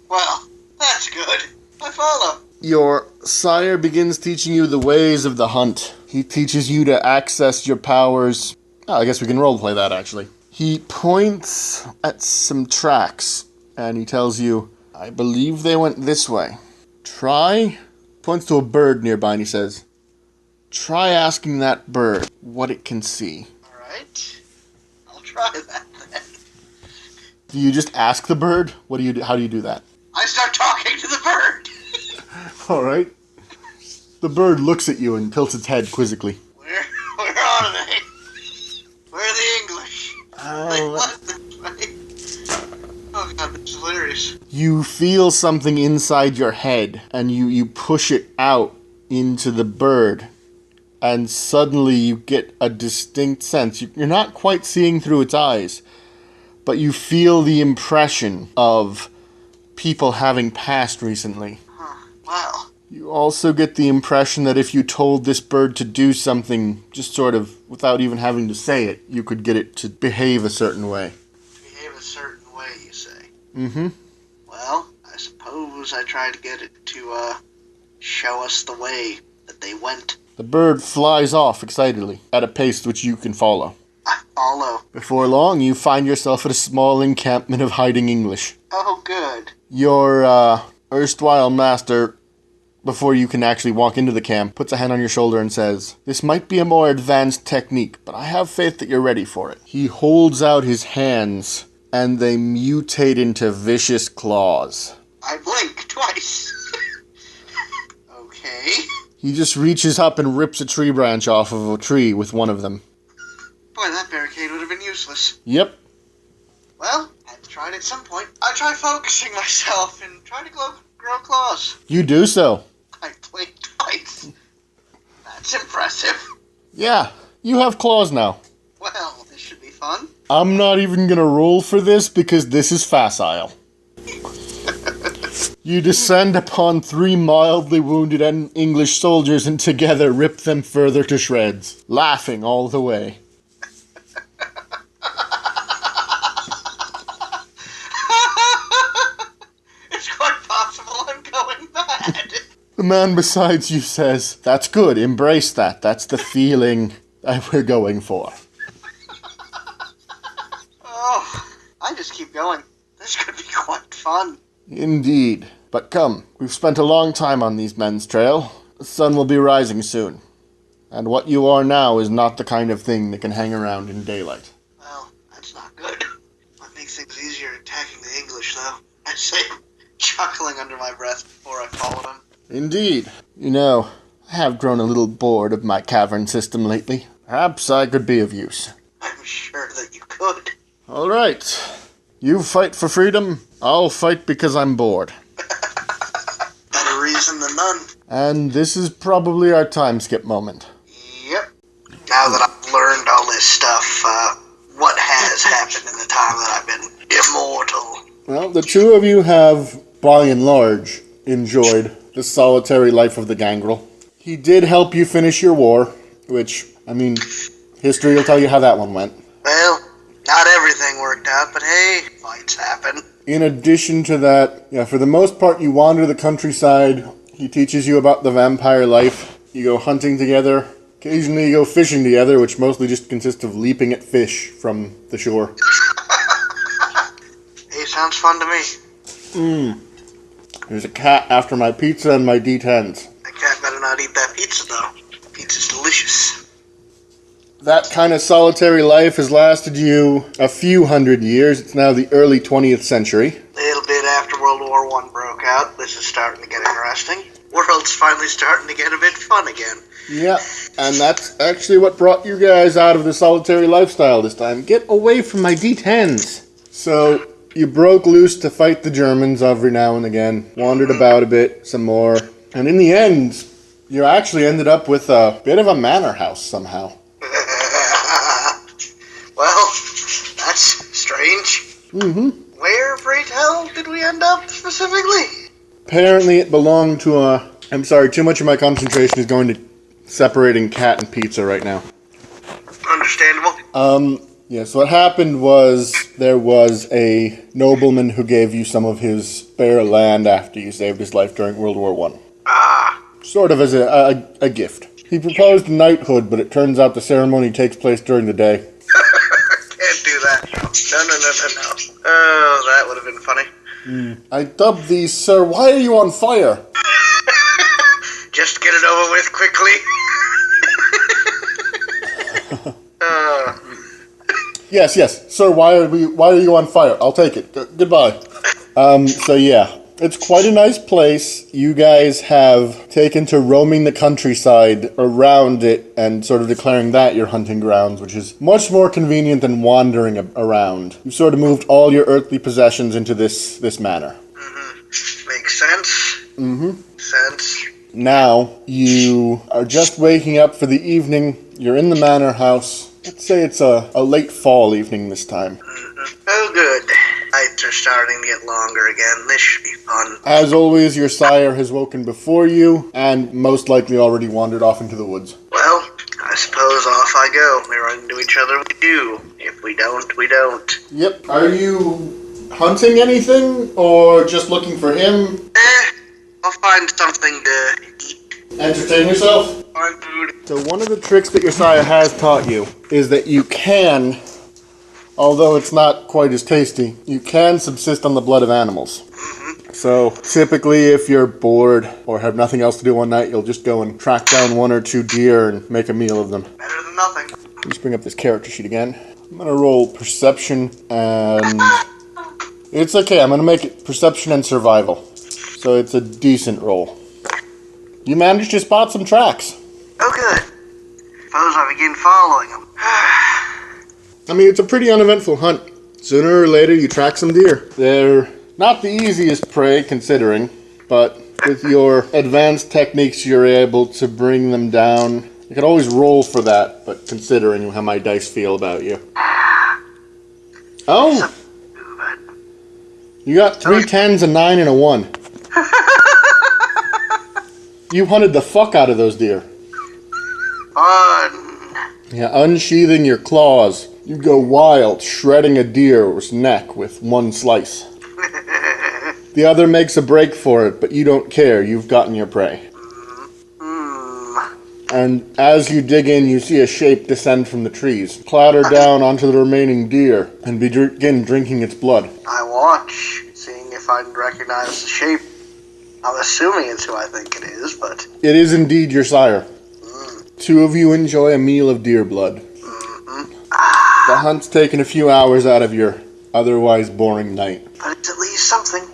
well, that's good. I follow. Your sire begins teaching you the ways of the hunt. He teaches you to access your powers. Oh, I guess we can roleplay that, actually. He points at some tracks, and he tells you, "I believe they went this way. Try," points to a bird nearby, and he says, "Try asking that bird what it can see." Alright. I'll try that then. Do you just ask the bird? How do you do that? I start talking to the bird. Alright. The bird looks at you and tilts its head quizzically. Where are they? Where are the English? They left this way. Oh God, that's hilarious. You feel something inside your head, and you push it out into the bird, and suddenly you get a distinct sense. You're not quite seeing through its eyes, but you feel the impression of people having passed recently. Wow. You also get the impression that if you told this bird to do something, just sort of without even having to say it, you could get it to behave a certain way. Behave a certain way, you say? Mm-hmm. Well, I suppose I try to get it to, show us the way that they went. The bird flies off excitedly, at a pace which you can follow. I follow. Before long, you find yourself at a small encampment of hiding English. Oh, good. Your, erstwhile master, before you can actually walk into the camp, puts a hand on your shoulder and says, "This might be a more advanced technique, but I have faith that you're ready for it." He holds out his hands, and they mutate into vicious claws. I blink twice. Okay. He just reaches up and rips a tree branch off of a tree with one of them. Boy, that barricade would have been useless. Yep. Well, I had to try it at some point. I try focusing myself and try to grow claws. You do so. I blink twice. That's impressive. Yeah, you have claws now. Well, this should be fun. I'm not even gonna roll for this because this is facile. You descend upon 3 mildly wounded English soldiers and together rip them further to shreds, laughing all the way. It's quite possible I'm going mad. The man beside you says, "That's good, embrace that. That's the feeling that we're going for." Oh, I just keep going. This could be quite fun. Indeed. But come, we've spent a long time on these men's trail. The sun will be rising soon. And what you are now is not the kind of thing that can hang around in daylight. Well, that's not good. Might make things easier attacking the English, though. I say, chuckling under my breath before I follow them. Indeed. You know, I have grown a little bored of my cavern system lately. Perhaps I could be of use. I'm sure that you could. All right. You fight for freedom, I'll fight because I'm bored. Better reason than none. And this is probably our time skip moment. Yep. Now that I've learned all this stuff, what has happened in the time that I've been immortal? Well, the two of you have, by and large, enjoyed the solitary life of the gangrel. He did help you finish your war, which, I mean, history will tell you how that one went. Well, not everything worked out, but hey, fights happen. In addition to that, yeah, for the most part, you wander the countryside. He teaches you about the vampire life. You go hunting together. Occasionally you go fishing together, which mostly just consists of leaping at fish from the shore. Hey, sounds fun to me. There's a cat after my pizza and my D10s. That cat better not eat that pizza, though. Pizza's delicious. That kind of solitary life has lasted you a few hundred years. It's now the early 20th century. A little bit after World War I broke out, this is starting to get interesting. World's finally starting to get a bit fun again. Yeah, and that's actually what brought you guys out of the solitary lifestyle this time. Get away from my D10s. So, you broke loose to fight the Germans every now and again, wandered about a bit, some more, and in the end, you actually ended up with a bit of a manor house somehow. Well, that's strange. Mm-hmm. Where, pray tell, did we end up specifically? Apparently it belonged to a... I'm sorry, too much of my concentration is going to separating cat and pizza right now. Understandable. Yes, what happened was there was a nobleman who gave you some of his spare land after you saved his life during World War I. Ah. Sort of as a gift. He proposed knighthood, but it turns out the ceremony takes place during the day. Can't do that. No. Oh, that would have been funny. I dubbed these, "Sir, why are you on fire?" Just get it over with quickly. Yes. Sir, why are you on fire? I'll take it. Goodbye. So yeah. It's quite a nice place. You guys have taken to roaming the countryside around it and sort of declaring that your hunting grounds, which is much more convenient than wandering around. You've sort of moved all your earthly possessions into this manor. Mm-hmm. Makes sense. Mm-hmm. Sense. Now, you are just waking up for the evening. You're in the manor house. Let's say it's a late fall evening this time. Oh, good. Nights are starting to get longer again. This should be fun. As always, your sire has woken before you, and most likely already wandered off into the woods. Well, I suppose off I go. We run into each other, we do. If we don't, we don't. Yep. Are you hunting anything, or just looking for him? I'll find something to eat. Entertain yourself? Find food. So one of the tricks that your sire has taught you is that you can, although it's not quite as tasty, you can subsist on the blood of animals. So typically if you're bored or have nothing else to do one night, you'll just go and track down 1 or 2 deer and make a meal of them. Better than nothing. Let's bring up this character sheet again. I'm going to roll perception and... It's okay, I'm going to make it perception and survival. So it's a decent roll. You managed to spot some tracks. Oh, good. Suppose I begin following them. I mean, it's a pretty uneventful hunt. Sooner or later, you track some deer. They're not the easiest prey, considering, but with your advanced techniques, you're able to bring them down. You could always roll for that, but considering how my dice feel about you. Oh! You got 3 10s, a 9, and a 1. You hunted the fuck out of those deer. Fun. Yeah, unsheathing your claws. You go wild, shredding a deer's neck with 1 slice. The other makes a break for it, but you don't care. You've gotten your prey. And as you dig in, you see a shape descend from the trees, clatter down onto the remaining deer, and begin drinking its blood. I watch, seeing if I can recognize the shape. I'm assuming it's who I think it is, but... It is indeed your sire. 2 of you enjoy a meal of deer blood. The hunt's taken a few hours out of your otherwise boring night. But it's at least something.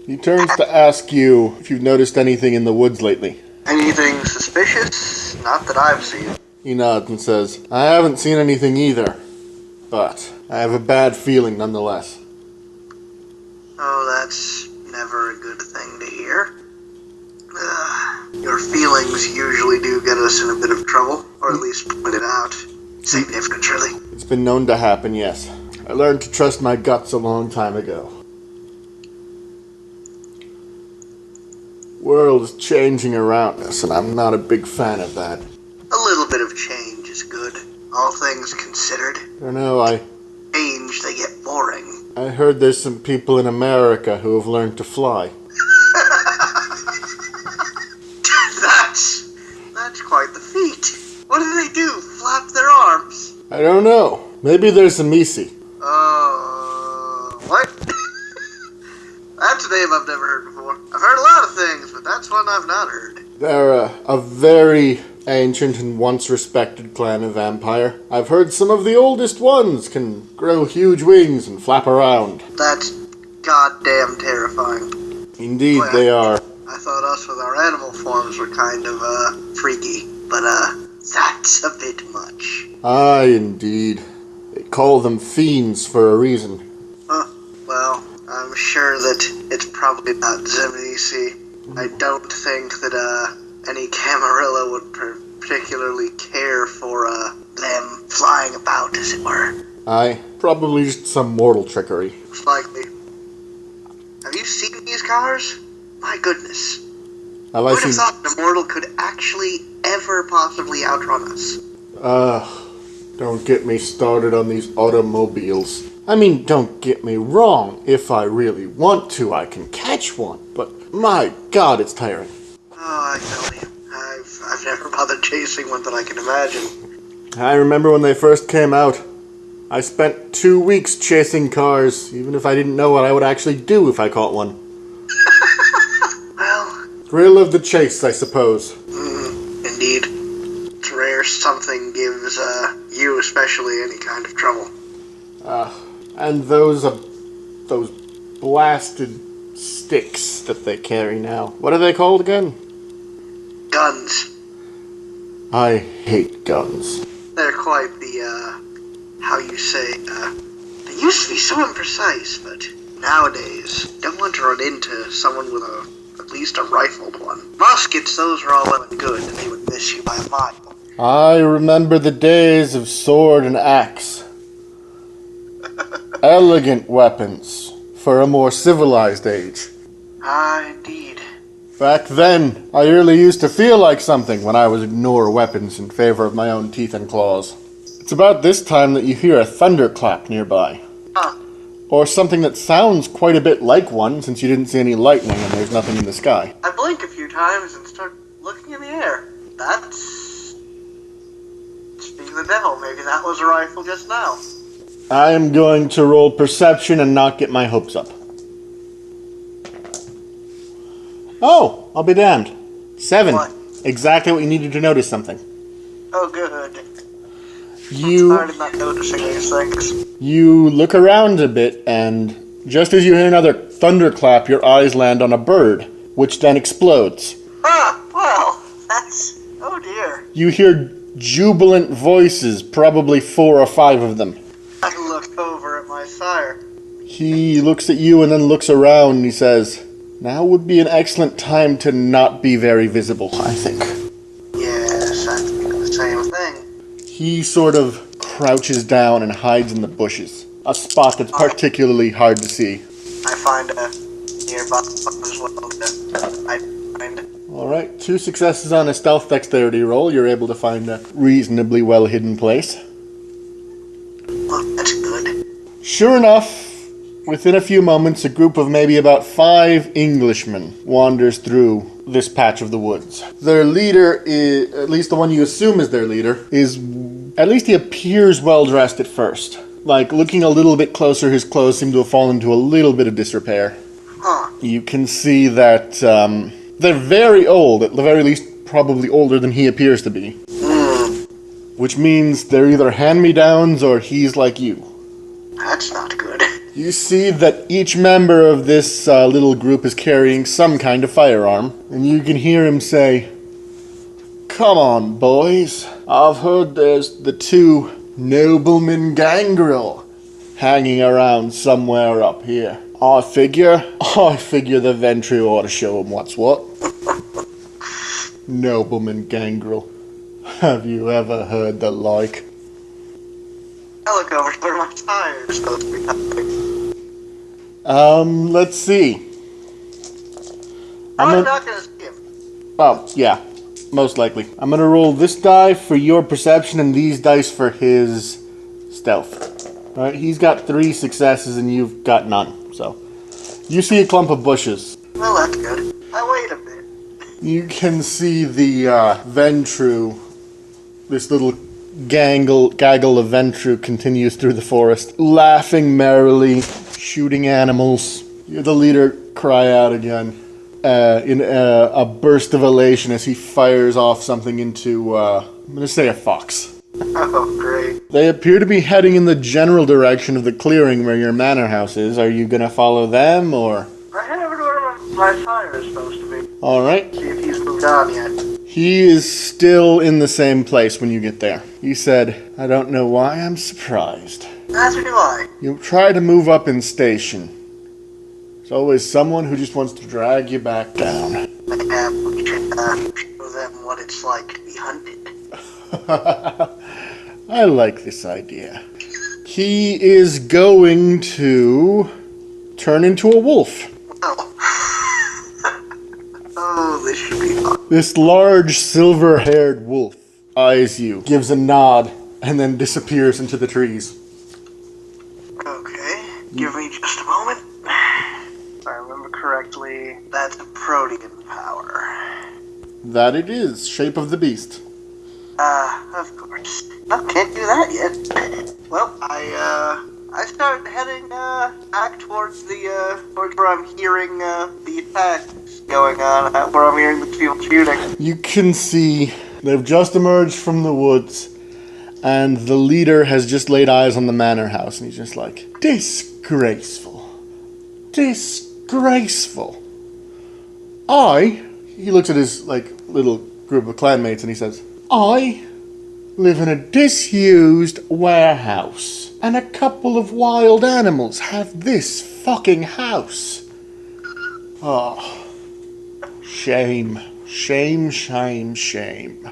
He turns to ask you if you've noticed anything in the woods lately. Anything suspicious? Not that I've seen. He nods and says, I haven't seen anything either, but I have a bad feeling nonetheless. Oh, that's never a good thing to hear. Your feelings usually do get us in a bit of trouble, or at least point it out. Significantly. It's been known to happen, yes. I learned to trust my guts a long time ago. World is changing around us, and I'm not a big fan of that. A little bit of change is good, all things considered. I don't know, Change, they get boring. I heard there's some people in America who have learned to fly. That's quite the feat. What do they do? Flap their arms? I don't know. Maybe there's some Misi. What? That's a name I've never heard before. I've heard a lot of things, but that's one I've not heard. They're a very ancient and once respected clan of vampire. I've heard some of the oldest ones can grow huge wings and flap around. That's goddamn terrifying. Indeed, Boy, they are. I thought us with our animal forms were kind of, freaky, but, that's a bit much. Aye, indeed. They call them fiends for a reason. Well, I'm sure that it's probably not Zemnisi. I don't think that, any Camarilla would particularly care for, them flying about, as it were. Aye, probably just some mortal trickery. Most likely. Have you seen these cars? My goodness. Have Who I would have seen... thought an immortal could actually ever possibly outrun us? Don't get me started on these automobiles. I mean, don't get me wrong. If I really want to, I can catch one. But my God, it's tiring. Oh, I tell you. I've never bothered chasing one that I can imagine. I remember when they first came out. I spent 2 weeks chasing cars, even if I didn't know what I would actually do if I caught one. Well... Thrill of the chase, I suppose. Indeed. It's rare something gives, you especially any kind of trouble. And those blasted sticks that they carry now. What are they called again? Guns. I hate guns. They're quite the, how you say, they used to be so imprecise, but nowadays, don't want to run into someone with a least a rifled one. Muskets, those are all well and good, and they would miss you by a mile. I remember the days of sword and axe. Elegant weapons for a more civilized age. Ah, indeed. Back then, I really used to feel like something when I would ignore weapons in favor of my own teeth and claws. It's about this time that you hear a thunderclap nearby. Huh. Or something that sounds quite a bit like one, since you didn't see any lightning and there's nothing in the sky. I blink a few times and start looking in the air. That's... Speaking of the devil, maybe that was a rifle just now. I am going to roll perception and not get my hopes up. Oh, I'll be damned. 7. What? Exactly what you needed to notice something. Oh, good. You I'm not noticing these things. You look around a bit, and just as you hear another thunderclap, your eyes land on a bird, which then explodes. Ah, well, that's... Oh dear. You hear jubilant voices, probably 4 or 5 of them. I look over at my sire. He looks at you and then looks around and he says, "Now would be an excellent time to not be very visible, I think." Yes, I think the same thing. He sort of crouches down and hides in the bushes, a spot that's particularly hard to see. I find a nearby as well to find. Alright, 2 successes on a stealth dexterity roll. You're able to find a reasonably well-hidden place. Well, that's good. Sure enough, within a few moments, a group of maybe about 5 Englishmen wanders through this patch of the woods. Their leader is, at least the one you assume is their leader, is, at least he appears well-dressed at first. Like, looking a little bit closer, his clothes seem to have fallen into a little bit of disrepair. Huh. You can see that they're very old, at the very least probably older than he appears to be. Which means they're either hand-me-downs or he's like you. That's not good. You see that each member of this little group is carrying some kind of firearm, and you can hear him say, "Come on, boys. I've heard there's the 2 noblemen gangrel hanging around somewhere up here. I figure the Ventry ought to show 'em what's what." Nobleman gangrel. Have you ever heard the like? I look over to where my tire's supposed to be happening. Let's see. I'm not gonna see him. Oh, yeah. Most likely. I'm gonna roll this die for your perception and these dice for his stealth. Alright, he's got 3 successes and you've got none, so. You see a clump of bushes. Well, that's good. I wait a bit. You can see the Ventru, this little gaggle of Ventru continues through the forest, laughing merrily, shooting animals. You hear the leader cry out again in a burst of elation as he fires off something into, I'm going to say a fox. Oh, great. They appear to be heading in the general direction of the clearing where your manor house is. Are you going to follow them, or? I head over to where my tire is supposed to be. Alright. See if he's moved on yet. He is still in the same place when you get there. He said, "I don't know why I'm surprised. Neither do I. You try to move up in station. There's always someone who just wants to drag you back down." We should show them what it's like to be hunted. I like this idea. He is going to turn into a wolf. Oh. Oh, this should be fun. This large silver-haired wolf eyes you, gives a nod, and then disappears into the trees. Okay, give me just a moment. If I remember correctly, that's a protean power. That it is, shape of the beast. Of course. No, can't do that yet. Well, I start heading, back towards towards where I'm hearing, the attacks going on, where I'm hearing the people shooting. You can see they've just emerged from the woods, and the leader has just laid eyes on the manor house, and he's just like, "Disgraceful. Disgraceful. He looks at his, little group of clanmates, and he says, "I live in a disused warehouse, and a couple of wild animals have this fucking house. Oh, Shame. Shame, shame, shame.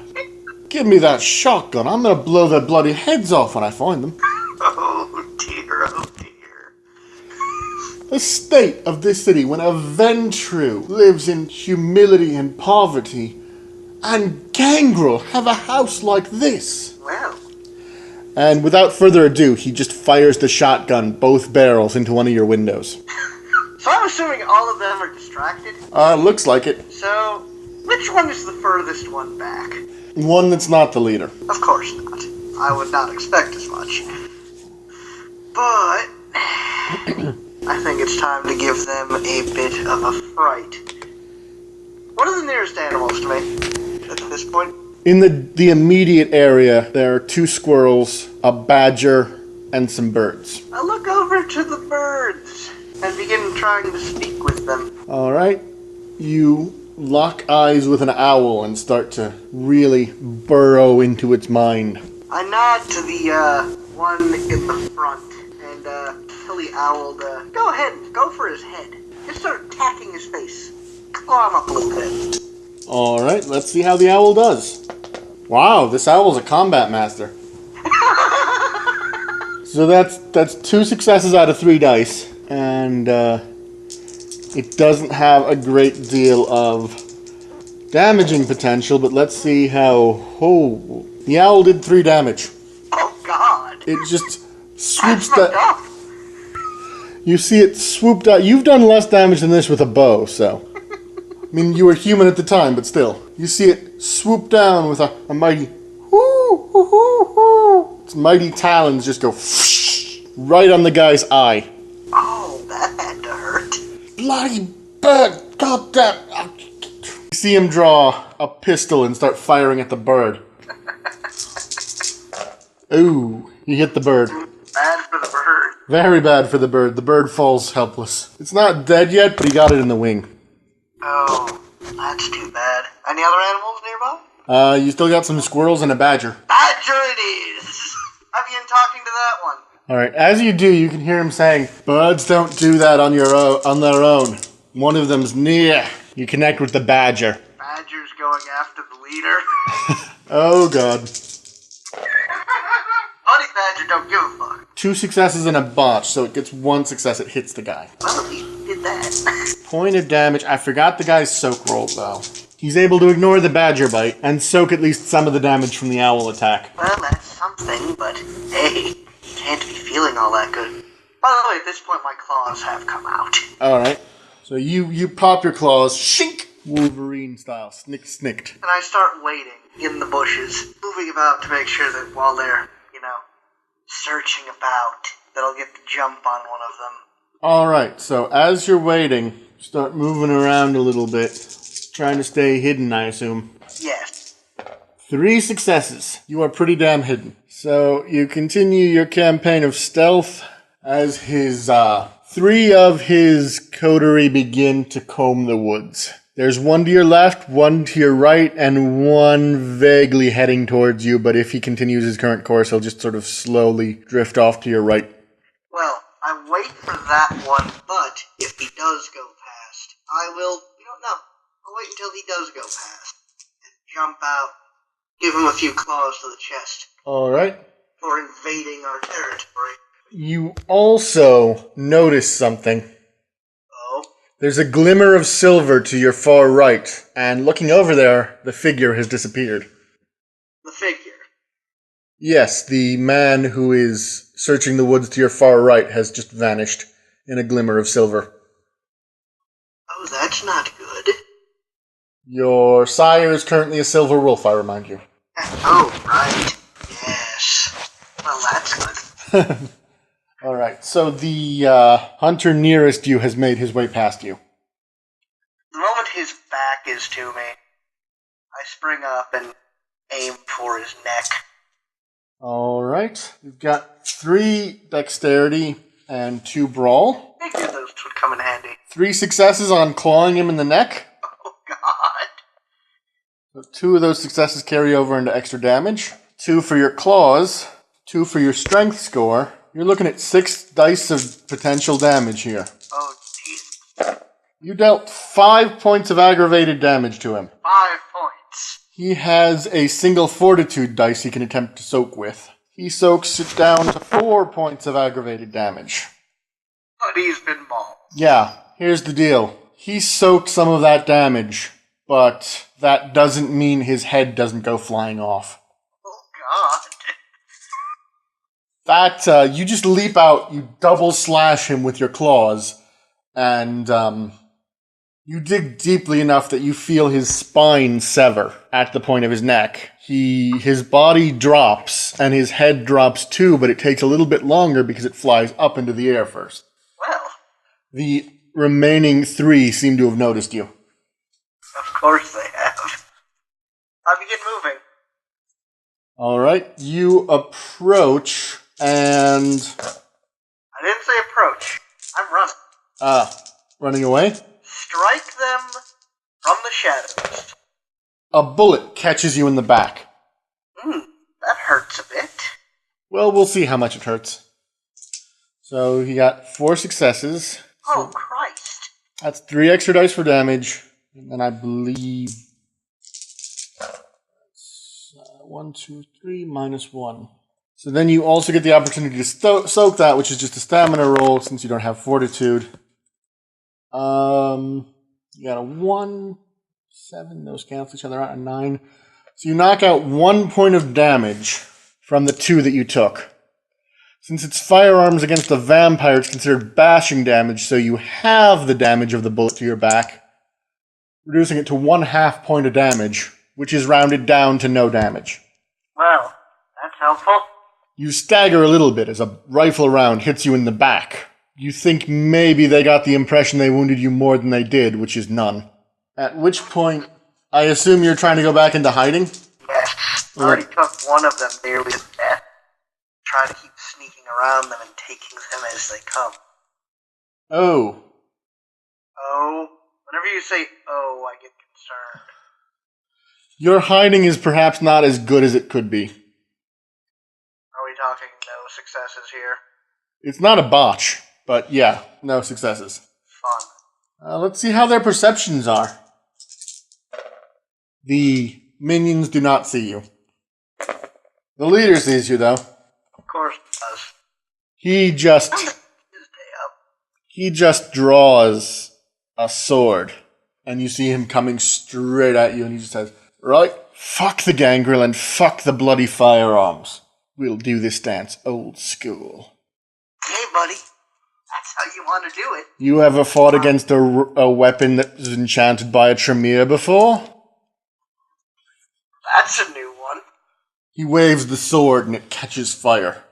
Give me that shotgun. I'm gonna blow their bloody heads off when I find them. Oh dear, oh dear. The state of this city when a Ventru lives in humility and poverty, and Gangrel have a house like this. Well, And without further ado, he just fires the shotgun, both barrels, into one of your windows. so I'm assuming all of them are distracted. Looks like it. So, which one is the furthest one back? One that's not the leader. Of course not. I would not expect as much. But I think it's time to give them a bit of a fright. What are the nearest animals to me at this point? In the immediate area, there are 2 squirrels, a badger, and some birds. I look over to the birds and begin trying to speak with them. Alright. You lock eyes with an owl and start to really burrow into its mind. I nod to the one in the front and tell the owl to go ahead, go for his head. Just start attacking his face. Claw him up a little bit. Alright, let's see how the owl does. Wow, this owl's a combat master. So that's 2 successes out of 3 dice, and it doesn't have a great deal of damaging potential, but let's see how... Oh, the owl did 3 damage. Oh God! It just swoops That's that... up. You see it swooped out. You've done less damage than this with a bow, so... I mean, you were human at the time, but still. You see it swoop down with a mighty... Its mighty talons just go right on the guy's eye. Oh, that had to hurt. Bloody bird! Goddamn! You see him draw a pistol and start firing at the bird. Ooh, you hit the bird. Bad for the bird. Very bad for the bird. The bird falls helpless. It's not dead yet, but he got it in the wing. Oh, that's too bad. Any other animals nearby? You still got some squirrels and a badger. Badger it is! I begin talking to that one. Alright, as you do, you can hear him saying, birds don't do that on their own. One of them's near. You connect with the badger. Badger's going after the leader. Oh god. Honey Badger don't give a fuck. 2 successes and a botch, so it gets 1 success, it hits the guy. Well, at least he did that. Point of damage. I forgot the guy's soak roll, though. He's able to ignore the badger bite and soak at least some of the damage from the owl attack. Well, that's something, but hey, he can't be feeling all that good. By the way, at this point, my claws have come out. Alright. So you pop your claws, shink! Wolverine style. Snicked. And I start waiting in the bushes, moving about to make sure that while they're, searching about, that I'll get the jump on one of them. Alright, so as you're waiting, start moving around a little bit. Trying to stay hidden, I assume. Yes. 3 successes. You are pretty damn hidden. So you continue your campaign of stealth as 3 of his coterie begin to comb the woods. There's 1 to your left, 1 to your right, and 1 vaguely heading towards you, but if he continues his current course, he'll just sort of slowly drift off to your right. Well, I wait for that one, but if he does go past, I will, I'll wait until he does go past, and jump out, give him a few claws to the chest, Alright. for invading our territory. You also notice something. Oh? There's a glimmer of silver to your far right, and looking over there, the figure has disappeared. The figure. Yes, the man who is searching the woods to your far right has just vanished in a glimmer of silver. Oh, that's not good. Your sire is currently a silver wolf, I remind you. Oh, right. Yes. Well, that's good. Alright, so the hunter nearest you has made his way past you. The moment his back is to me, I spring up and aim for his neck. Alright, you've got 3 dexterity and 2 brawl. I figured those would come in handy. 3 successes on clawing him in the neck. Oh, God. So 2 of those successes carry over into extra damage. 2 for your claws, 2 for your strength score. You're looking at 6 dice of potential damage here. Oh, Jesus. You dealt 5 points of aggravated damage to him. 5 points. He has a single fortitude dice he can attempt to soak with. He soaks it down to 4 points of aggravated damage. But he's been mauled. Yeah, here's the deal. He soaked some of that damage, but that doesn't mean his head doesn't go flying off. Oh, God. That, you just leap out, you double slash him with your claws, and, you dig deeply enough that you feel his spine sever at the point of his neck. His body drops, and his head drops too, but it takes a little bit longer because it flies up into the air first. Well. The remaining 3 seem to have noticed you. Of course they have. I begin moving. Alright, you approach, and... I didn't say approach. I'm running. Running away? Strike them from the shadows. A bullet catches you in the back. That hurts a bit. Well, we'll see how much it hurts. So he got 4 successes. Oh, Christ. That's 3 extra dice for damage. And then I believe... 1, 2, 3, minus 1. So then you also get the opportunity to soak that, which is just a stamina roll, since you don't have fortitude. You got a 1, 7, those cancel each other out, a 9. So you knock out 1 point of damage from the 2 that you took. Since it's firearms against a vampire, it's considered bashing damage, so you have the damage of the bullet to your back, reducing it to 1/2 point of damage, which is rounded down to no damage. Well, that's helpful. You stagger a little bit as a rifle round hits you in the back. You think maybe they got the impression they wounded you more than they did, which is none. At which point, I assume you're trying to go back into hiding? Yes. I already took one of them nearly to death. Trying to keep sneaking around them and taking them as they come. Oh. Oh. Whenever you say oh, I get concerned. Your hiding is perhaps not as good as it could be. Are we talking no successes here? It's not a botch, but yeah, no successes. Fun. Let's see how their perceptions are. The minions do not see you. The leader sees you, though. Of course it does. He just draws a sword, and you see him coming straight at you, and he just says, "Right, fuck the gangrel and fuck the bloody firearms. We'll do this dance old school." Hey, buddy. That's how you want to do it. You ever fought against a weapon that was enchanted by a Tremere before? That's a new one. He waves the sword and it catches fire.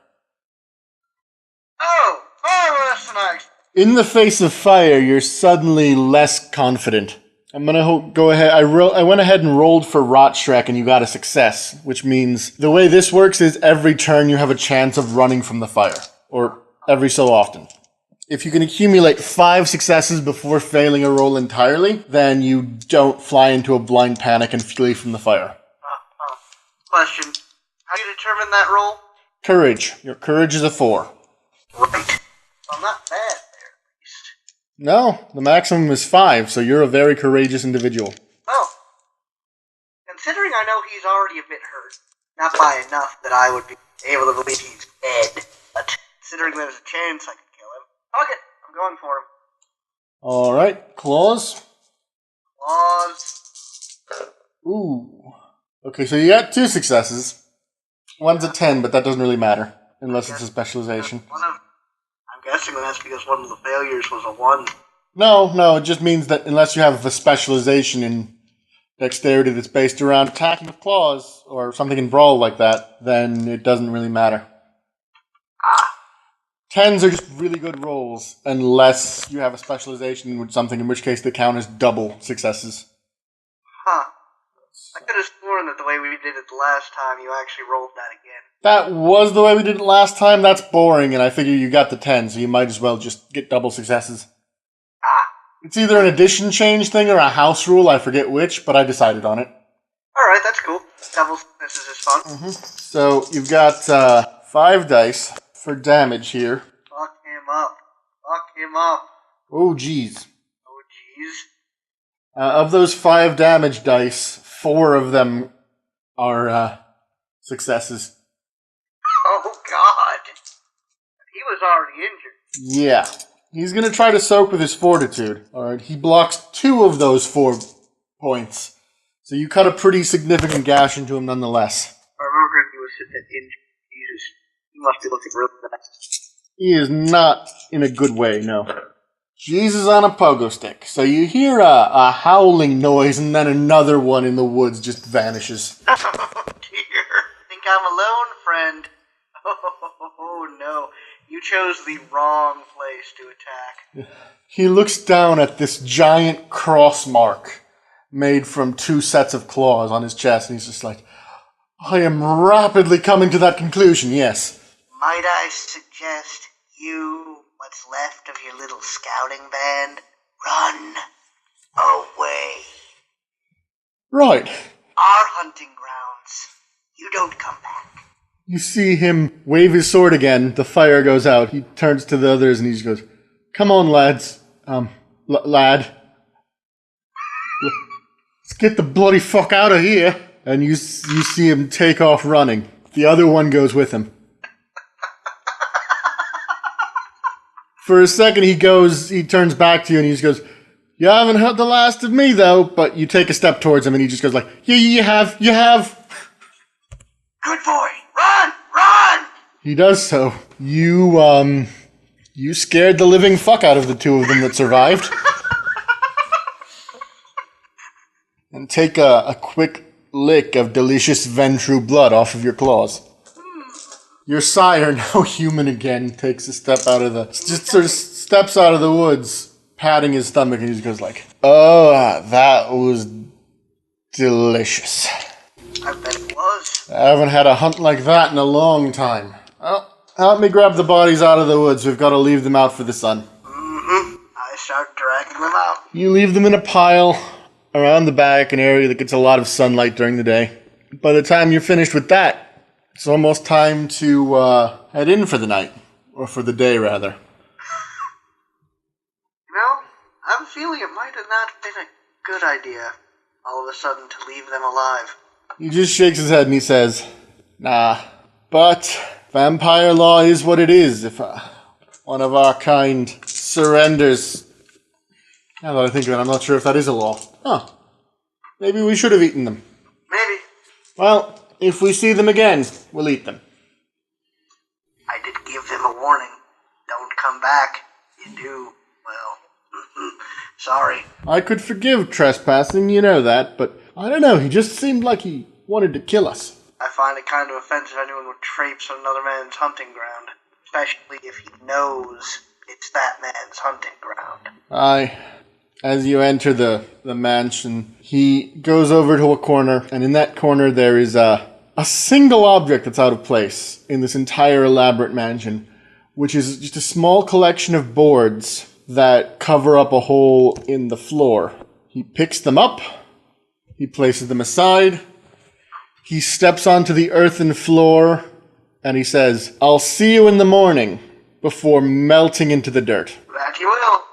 Oh, that's nice. In the face of fire, you're suddenly less confident. I'm gonna go ahead. I went ahead and rolled for Rotschreck, and you got a success, which means the way this works is every turn you have a chance of running from the fire, or every so often. If you can accumulate 5 successes before failing a roll entirely, then you don't fly into a blind panic and flee from the fire. Question. How do you determine that roll? Courage. Your courage is a 4. Right. Well, not bad there, at least. No, the maximum is 5, so you're a very courageous individual. Oh. Considering I know he's already a bit hurt, not by enough that I would be able to believe he's dead, but considering there's a chance I could kill him, okay, I'm going for him. Alright, claws. Claws. Ooh. Okay, so you got 2 successes. One's a 10, but that doesn't really matter, unless it's a specialization. I'm guessing that's because one of the failures was a 1. No, it just means that unless you have a specialization in dexterity that's based around attacking with claws, or something in Brawl like that, then it doesn't really matter. 10s are just really good rolls, unless you have a specialization with something, in which case they count as double successes. Huh. I could have sworn that the way we did it the last time, you actually rolled that again. That was the way we did it last time. That's boring, and I figure you got the 10, so you might as well just get double successes. It's either an addition change thing or a house rule, I forget which, but I decided on it. Alright, that's cool. Double successes is fun. So you've got 5 dice for damage here. Fuck him up. Fuck him up. Oh, jeez. Oh, jeez. Of those 5 damage dice, 4 of them are successes. Oh, God. He was already injured. Yeah. He's going to try to soak with his fortitude. Alright, he blocks 2 of those 4 points. So you cut a pretty significant gash into him nonetheless. I remember he was sitting at injured. Jesus. He must be looking really bad. He is not in a good way, no. Jesus on a pogo stick. So you hear a howling noise and then another one in the woods just vanishes. Oh, dear. Think I'm alone, friend? Oh, no. You chose the wrong place to attack. He looks down at this giant cross mark made from 2 sets of claws on his chest, and he's just like, I am rapidly coming to that conclusion, yes. Might I suggest you, what's left of your little scouting band, run away. Right. Our hunting grounds. You don't come back. You see him wave his sword again, the fire goes out, he turns to the others and he just goes, come on, lads. Lad. Let's get the bloody fuck out of here. And you see him take off running. The other one goes with him. For a second he turns back to you and he just goes, you haven't had the last of me though, but you take a step towards him and he just goes like, yeah, you have. Good boy, run! He does so. You scared the living fuck out of the 2 of them that survived. And take a quick lick of delicious Ventru blood off of your claws. Your sire, now human again, takes a step out of just sort of steps out of the woods, patting his stomach, and he just goes like, oh, that was delicious. I bet it was. I haven't had a hunt like that in a long time. Well, help me grab the bodies out of the woods. We've got to leave them out for the sun. Mm-hmm. I start dragging them out. You leave them in a pile around the back, an area that gets a lot of sunlight during the day. By the time you're finished with that, it's almost time to head in for the night. Or for the day, rather. You know, I'm feeling it might have not been a good idea, all of a sudden, to leave them alive. He just shakes his head and he says, nah, but vampire law is what it is. If one of our kind surrenders... Now that I think of it, I'm not sure if that is a law. Huh. Maybe we should have eaten them. Maybe. Well, if we see them again, we'll eat them. I did give them a warning. Don't come back. You do, well, sorry. I could forgive trespassing, you know that, but I don't know, he just seemed like he wanted to kill us. I find it kind of offensive anyone would traipse on another man's hunting ground, especially if he knows it's that man's hunting ground. As you enter the mansion, he goes over to a corner, and in that corner there is a single object that's out of place in this entire elaborate mansion, which is just a small collection of boards that cover up a hole in the floor. He picks them up, he places them aside, he steps onto the earthen floor, and he says, I'll see you in the morning, before melting into the dirt. That you will.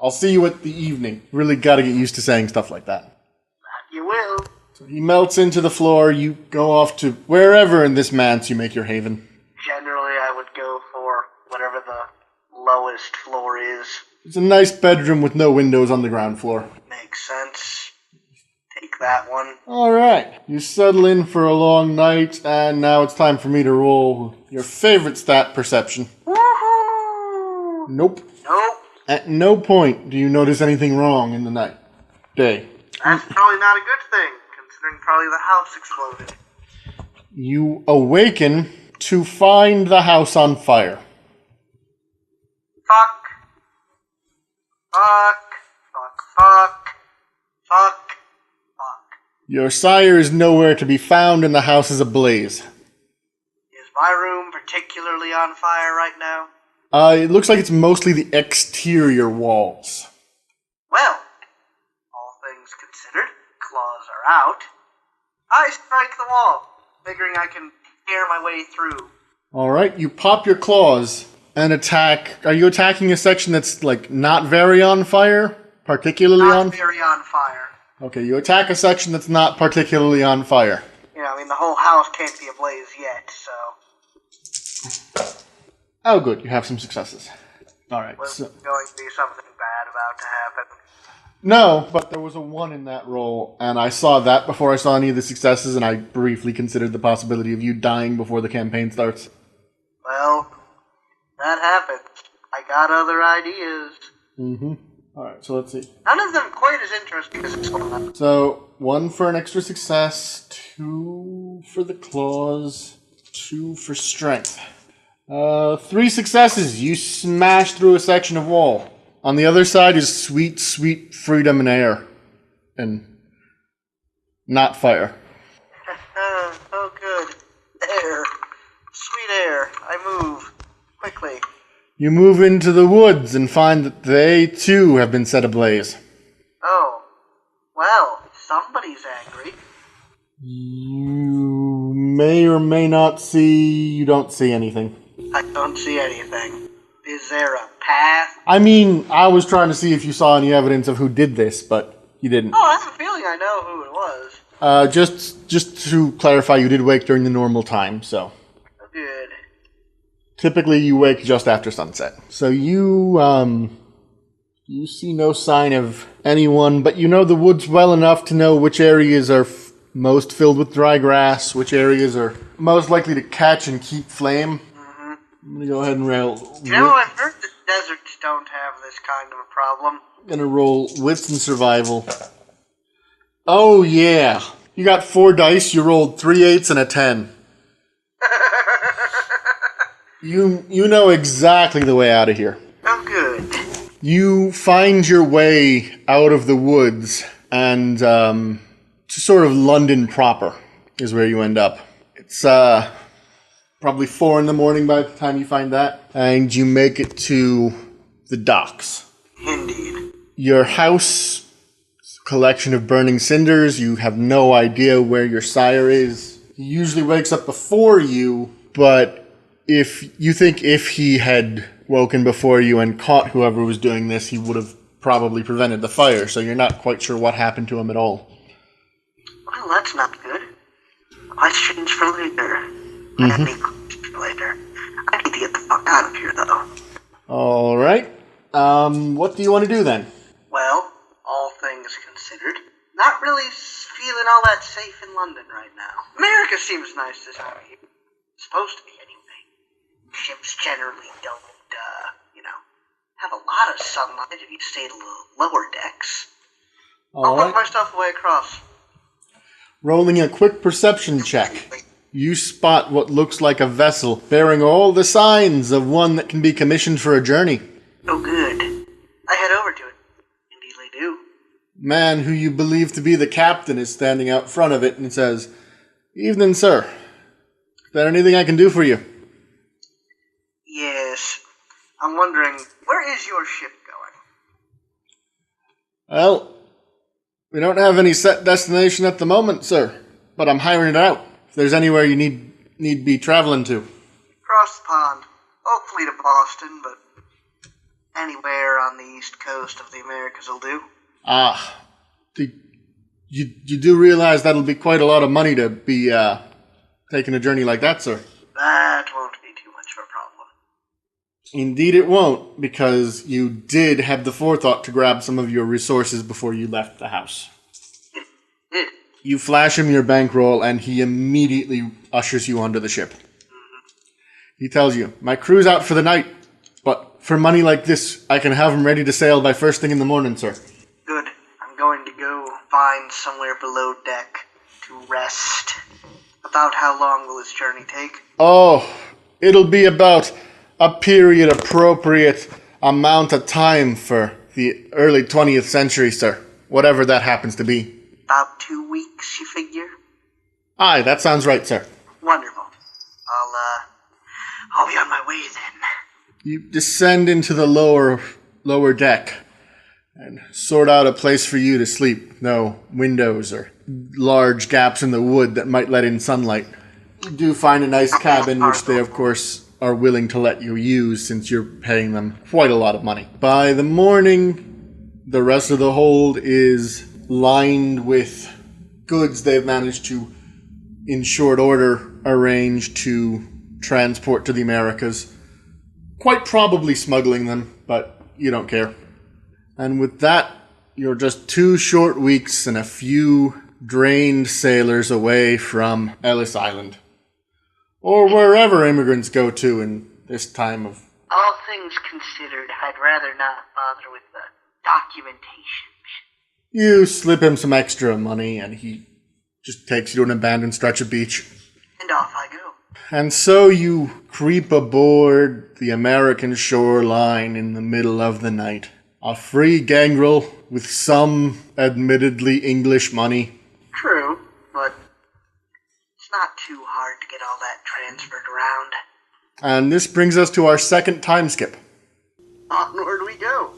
I'll see you at the evening. Really gotta get used to saying stuff like that. That you will. So he melts into the floor, you go off to wherever in this manse you make your haven. Generally, I would go for whatever the lowest floor is. It's a nice bedroom with no windows on the ground floor. Makes sense. Take that one. Alright, you settle in for a long night, and now it's time for me to roll your favorite stat, perception. Woohoo! Nope. Nope. At no point do you notice anything wrong in the night. Day. That's probably not a good thing, considering probably the house exploded. You awaken to find the house on fire. Fuck. Your sire is nowhere to be found and the house is ablaze. Is my room particularly on fire right now? It looks like it's mostly the exterior walls. Well, all things considered, claws are out. I strike the wall, figuring I can tear my way through. Alright, you pop your claws and attack. Are you attacking a section that's, like, not very on fire? particularly Not on... very on fire. Okay, you attack a section that's not particularly on fire. Yeah, I mean, the whole house can't be ablaze yet, so... Oh, good. You have some successes. All right. Was So, going to be something bad about to happen. no, but there was a 1 in that roll, and I saw that before I saw any of the successes, and I briefly considered the possibility of you dying before the campaign starts. Well, that happens. I got other ideas. Mm-hmm. All right, so let's see. None of them quite as interesting as this one. So, 1 for an extra success, 2 for the claws, 2 for strength. 3 successes. You smash through a section of wall. On the other side is sweet, sweet freedom and air. And not fire. Oh, good. Air. Sweet air. I move. Quickly. You move into the woods and find that they, too, have been set ablaze. Oh. Well, somebody's angry. You may or may not see... You don't see anything. I don't see anything. Is there a path? I mean, I was trying to see if you saw any evidence of who did this, but you didn't. Oh, I have a feeling I know who it was. Just to clarify, you did wake during the normal time, so... Good. Typically, you wake just after sunset. So you see no sign of anyone, but you know the woods well enough to know which areas are most filled with dry grass, which areas are most likely to catch and keep flame. Mm-hmm. I'm going to go ahead and roll... You know, I've heard that deserts don't have this kind of a problem. I'm going to roll wits and survival. Oh, yeah. You got 4 dice, you rolled 3 8s and a 10. You know exactly the way out of here. Oh, good. You find your way out of the woods and to sort of London proper is where you end up. It's probably 4 in the morning by the time you find that, and you make it to the docks. Indeed. Your house is a collection of burning cinders. You have no idea where your sire is. He usually wakes up before you, but if he had woken before you and caught whoever was doing this, he would have probably prevented the fire, so you're not quite sure what happened to him at all. Well, that's not good. Questions for later. I have any questions for later. I need to get the fuck out of here, though. All right. What do you want to do then? Well, all things considered, not really feeling all that safe in London right now. America seems nice this time of year. Supposed to be, anyway. Ships generally don't, have a lot of sunlight if you stay at the lower decks. I'll put my stuff away across. Rolling a quick perception check. You spot what looks like a vessel bearing all the signs of one that can be commissioned for a journey. Oh, good. I head over to it. Indeed, I do. Man who you believe to be the captain is standing out front of it and says, "Evening, sir. Is there anything I can do for you?" Yes. I'm wondering, where is your ship going? Well, we don't have any set destination at the moment, sir, but I'm hiring it out. If there's anywhere you need be traveling to. Across the pond. Hopefully to Boston, but anywhere on the east coast of the Americas will do. You do realize that'll be quite a lot of money to be taking a journey like that, sir? That won't be too much of a problem. Indeed it won't, because you did have the forethought to grab some of your resources before you left the house. You flash him your bankroll, and he immediately ushers you onto the ship. He tells you, "My crew's out for the night, but for money like this, I can have him ready to sail by first thing in the morning, sir." Good. I'm going to go find somewhere below deck to rest. About how long will this journey take? Oh, it'll be about a period appropriate amount of time for the early 20th century, sir. Whatever that happens to be. About 2 weeks, you figure? Aye, that sounds right, sir. Wonderful. I'll be on my way then. You descend into the lower deck and sort out a place for you to sleep. No windows or large gaps in the wood that might let in sunlight. You do find a nice cabin, which they, of course, are willing to let you use since you're paying them quite a lot of money. By the morning, The rest of the hold is lined with goods they've managed to, in short order, arrange to transport to the Americas. Quite probably smuggling them, but you don't care. And with that, you're just 2 short weeks and a few drained sailors away from Ellis Island. Or wherever immigrants go to in this time of... All things considered, I'd rather not bother with the documentation. You slip him some extra money and he just takes you to an abandoned stretch of beach. And off I go. And so you creep aboard the American shoreline in the middle of the night. A free gangrel with some admittedly English money. True, but it's not too hard to get all that transferred around. And this brings us to our second time skip. Onward we go.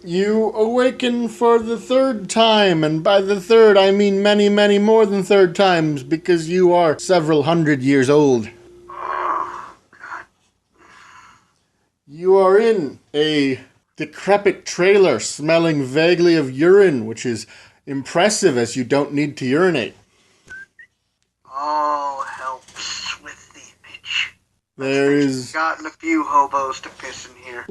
You awaken for the third time, and by the third I mean many, many more than third times, because you are several hundred years old. Oh, God. You are in a decrepit trailer smelling vaguely of urine, which is impressive as you don't need to urinate. All helps with the image. There is... Gotten a few hobos to piss in here.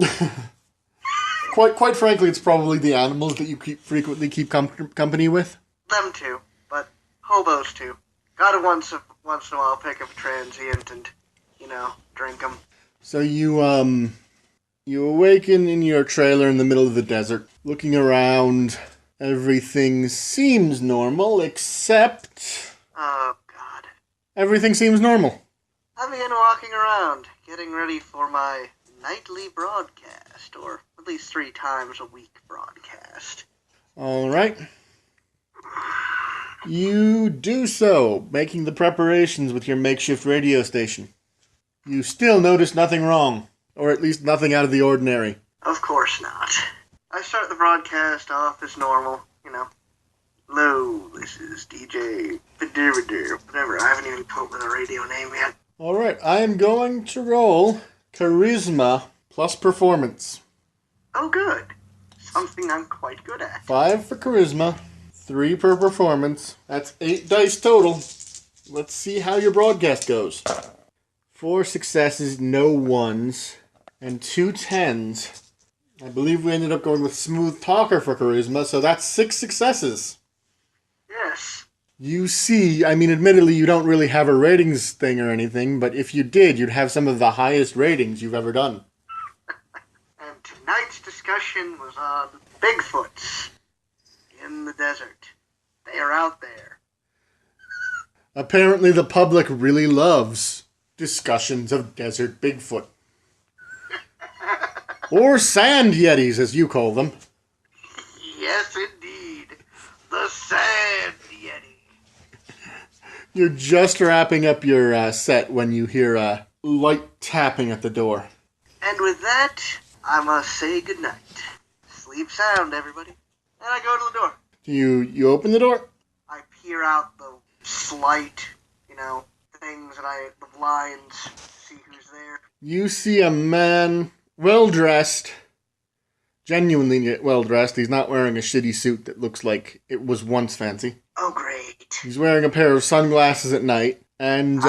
Quite frankly, it's probably the animals that you frequently keep company with. Them too, but hobos too. Gotta once in a while pick up a transient and, drink them. So you awaken in your trailer in the middle of the desert, looking around. Everything seems normal, except... Oh, God. Everything seems normal. I begin walking around, getting ready for my nightly broadcast, or at least 3 times a week broadcast. All right. You do so, making the preparations with your makeshift radio station. You still notice nothing wrong, or at least nothing out of the ordinary. Of course not. I start the broadcast off as normal, Hello, this is DJ whatever. I haven't even come up with a radio name yet. All right, I am going to roll Charisma plus Performance. Oh, good. Something I'm quite good at. 5 for Charisma, 3 per Performance. That's 8 dice total. Let's see how your broadcast goes. 4 successes, no ones, and 2 10s. I believe we ended up going with Smooth Talker for Charisma, so that's 6 successes. Yes. You see, admittedly, you don't really have a ratings thing or anything, but if you did, you'd have some of the highest ratings you've ever done. And tonight's discussion was on Bigfoots in the desert. They are out there. Apparently the public really loves discussions of desert Bigfoot. Or sand yetis, as you call them. Yes, indeed. The Sand Yeti. You're just wrapping up your set when you hear a light tapping at the door. And with that, I must say goodnight. Sleep sound, everybody. And I go to the door. You open the door? I peer out the slight, things the blinds, see who's there. You see a man, well-dressed, genuinely well-dressed. He's not wearing a shitty suit that looks like it was once fancy. Oh, great. He's wearing a pair of sunglasses at night, and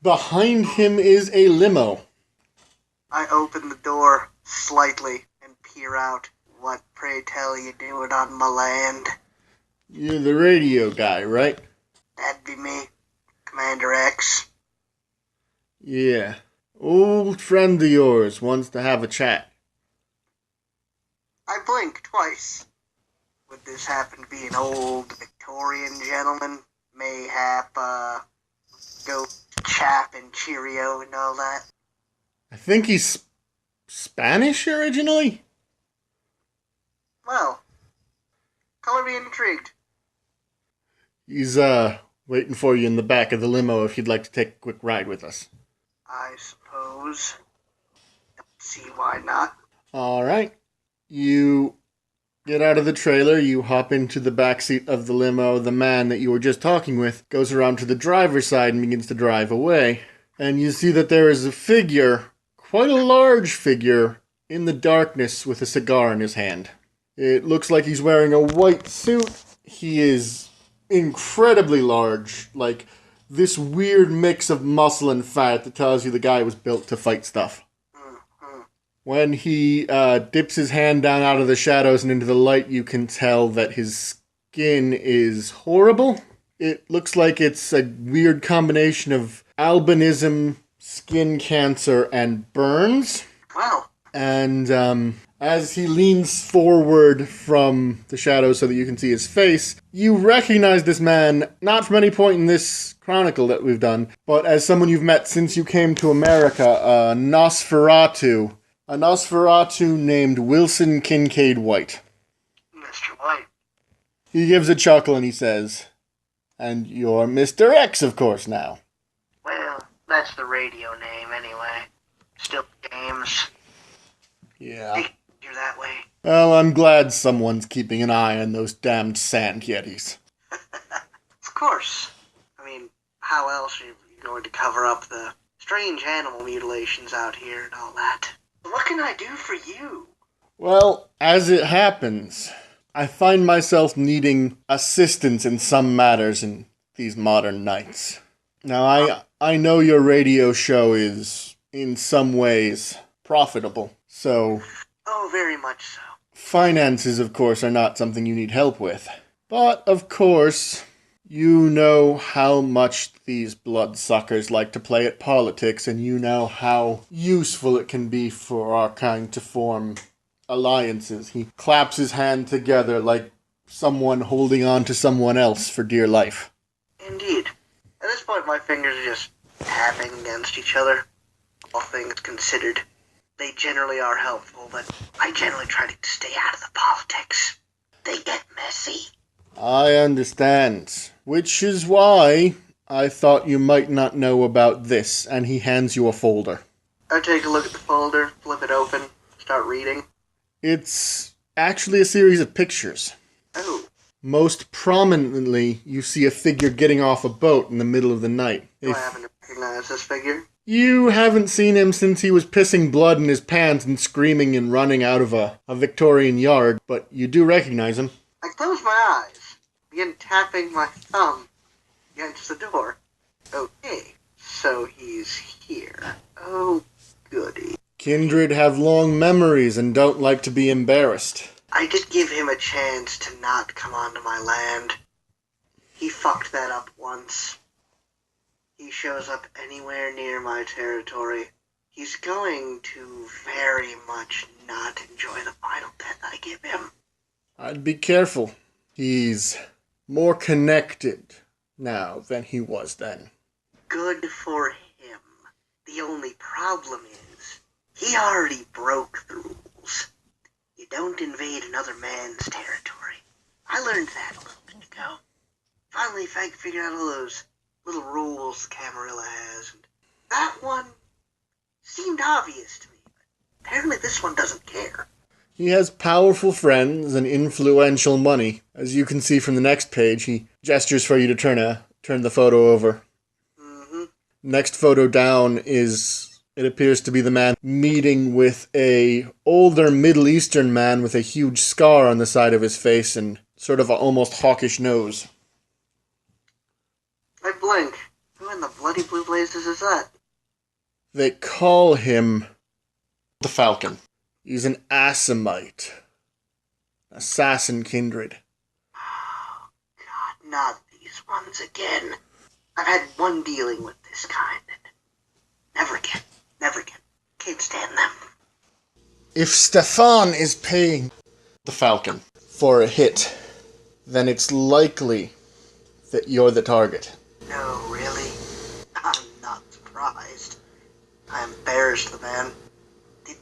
behind him is a limo. I open the door slightly and peer out. What, pray tell, you doing on my land? You're the radio guy, right? That'd be me, Commander X. Yeah. Old friend of yours wants to have a chat. I blink twice. Would this happen to be an old Victorian gentleman? Mayhap, go chap and cheerio and all that? I think he's Spanish originally? Well, color me intrigued. He's, waiting for you in the back of the limo if you'd like to take a quick ride with us. I suppose. Don't see why not. Alright. You get out of the trailer, you hop into the back seat of the limo. The man that you were just talking with goes around to the driver's side and begins to drive away. And you see that there is a figure, quite a large figure, in the darkness with a cigar in his hand. It looks like he's wearing a white suit. He is incredibly large, like this weird mix of muscle and fat that tells you the guy was built to fight stuff. When he dips his hand down out of the shadows and into the light, you can tell that his skin is horrible. It looks like it's a weird combination of albinism, skin cancer, and burns. Wow. And as he leans forward from the shadows so that you can see his face, you recognize this man, not from any point in this chronicle that we've done, but as someone you've met since you came to America, a Nosferatu named Wilson Kincaid White. Mr. White. He gives a chuckle and he says, "And you're Mr. X, of course, now." Well, that's the radio name anyway. Still James. Yeah. You're that way. Well, I'm glad someone's keeping an eye on those damned sand yetis. Of course. I mean, how else are you going to cover up the strange animal mutilations out here and all that? What can I do for you? Well, as it happens, I find myself needing assistance in some matters in these modern nights. Now, I know your radio show is, in some ways, profitable, so... Oh, very much so. Finances, of course, are not something you need help with. But, of course, you know how much these bloodsuckers like to play at politics, and you know how useful it can be for our kind to form alliances. He claps his hand together like someone holding on to someone else for dear life. Indeed. At this point, my fingers are just tapping against each other. All things considered, they generally are helpful, but I generally try to stay out of the politics. They get messy. I understand. Which is why I thought you might not know about this, and he hands you a folder. I take a look at the folder, flip it open, start reading. It's actually a series of pictures. Oh. Most prominently, you see a figure getting off a boat in the middle of the night. Do I happen to recognize this figure? You haven't seen him since he was pissing blood in his pants and screaming and running out of a Victorian yard, but you do recognize him. I close my eyes, begin tapping my thumb against the door. Okay, so he's here. Oh, goody. Kindred have long memories and don't like to be embarrassed. I did give him a chance to not come onto my land. He fucked that up once. He shows up anywhere near my territory. He's going to very much not enjoy the final death I give him. I'd be careful. He's more connected now than he was then. Good for him. The only problem is, he already broke the rules. You don't invade another man's territory. I learned that a little bit ago. Finally figured out all those little rules Camarilla has. And that one seemed obvious to me, but apparently this one doesn't care. He has powerful friends and influential money. As you can see from the next page, he gestures for you to turn the photo over. Mm-hmm. Next photo down is, it appears to be the man meeting with a older Middle Eastern man with a huge scar on the side of his face and sort of an almost hawkish nose. I blink. Who in the bloody blue blazes is that? They call him the Falcon. He's an Assamite. Assassin kindred. Oh, God, not these ones again. I've had one dealing with this kind, and never again. Never again. Can't stand them. If Stefan is paying the Falcon for a hit, then it's likely that you're the target. No, really? I'm not surprised. I embarrassed the man. Did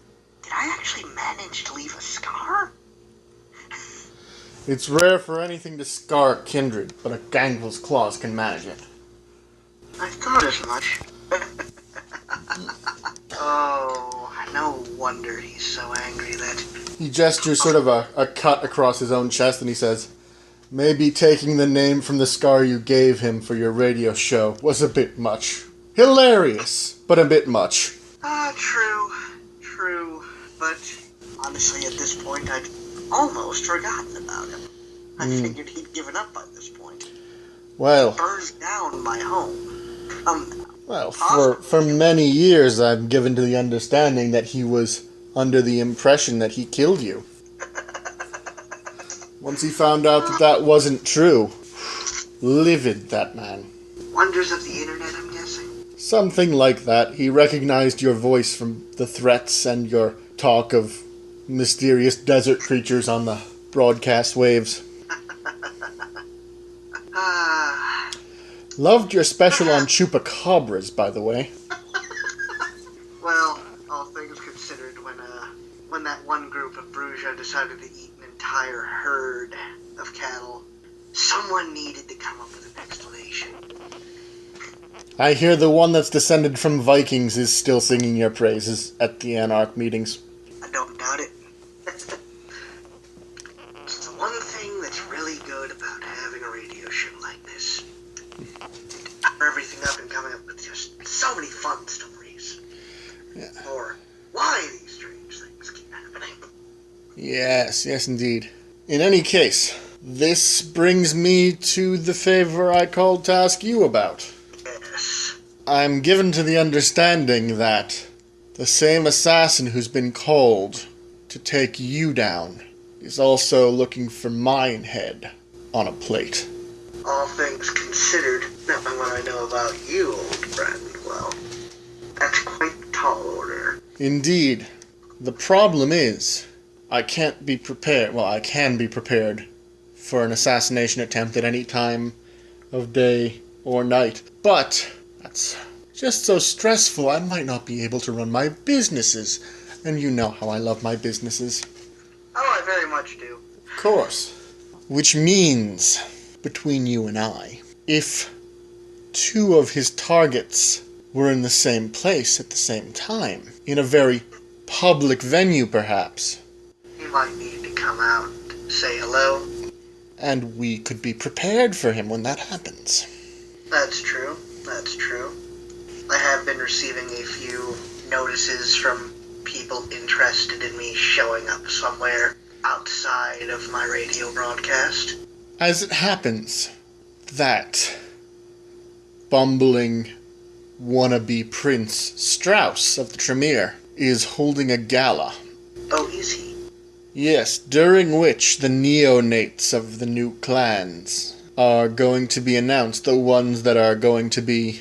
I actually manage to leave a scar? It's rare for anything to scar a kindred, but a Gangle's claws can manage it. I thought as much. Oh, no wonder he's so angry that... He gestures sort of a cut across his own chest and he says, "Maybe taking the name from the scar you gave him for your radio show was a bit much. Hilarious, but a bit much." True. But honestly, at this point, I'd almost forgotten about him. I figured he'd given up by this point. Well, Burned down my home. Come now. well, for many years I've given to the understanding that he was under the impression that he killed you. Once he found out that that wasn't true, livid, that man. Wonders of the internet, I'm guessing. Something like that. He recognized your voice from the threats and your talk of mysterious desert creatures on the broadcast waves. Loved your special on chupacabras, by the way. Well, all things considered, when that one group of Bruja decided to eat an entire herd of cattle, someone needed to come up with an explanation. I hear the one that's descended from Vikings is still singing your praises at the Anarch meetings. I don't doubt it. It's the one thing that's really good about having a radio show like this. Cover everything up and coming up with just so many fun stories. Yeah. Or why these strange things keep happening. Yes, indeed. In any case, this brings me to the favor I called to ask you about. Yes. I'm given to the understanding that the same assassin who's been called to take you down is also looking for mine head on a plate. All things considered, knowing what I know about you, old friend, well, that's quite the tall order. Indeed. The problem is, I can't be prepared, well, I can be prepared for an assassination attempt at any time of day or night. But that's just so stressful, I might not be able to run my businesses. And you know how I love my businesses. Oh, I very much do. Of course. Which means, between you and I, if two of his targets were in the same place at the same time, in a very public venue perhaps, You might need to come out and say hello. and we could be prepared for him when that happens. That's true. That's true. I have been receiving a few notices from people interested in me showing up somewhere outside of my radio broadcast. As it happens, that bumbling wannabe Prince Strauss of the Tremere is holding a gala. Oh, is he? Yes, during which the neonates of the new clans are going to be announced, the ones that are going to be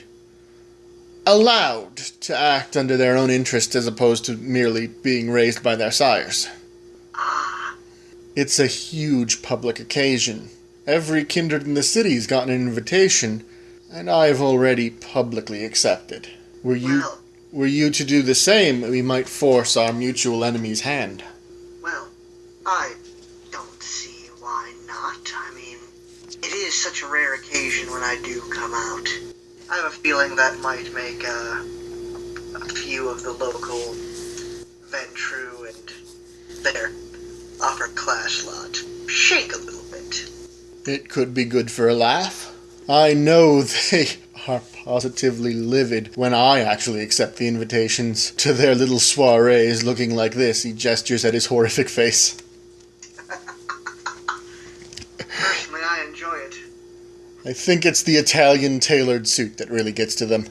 allowed to act under their own interest as opposed to merely being raised by their sires. Ah, It's a huge public occasion. Every kindred in the city's gotten an invitation, and I've already publicly accepted. Were you to do the same, we might force our mutual enemy's hand. well, I don't see why not. I mean, it is such a rare occasion when I do come out. I have a feeling that might make a few of the local Ventru and their upper class lot shake a little bit. It could be good for a laugh. I know they are positively livid when I actually accept the invitations to their little soirees looking like this. He gestures at his horrific face. Personally, I enjoy it. I think it's the Italian tailored suit that really gets to them.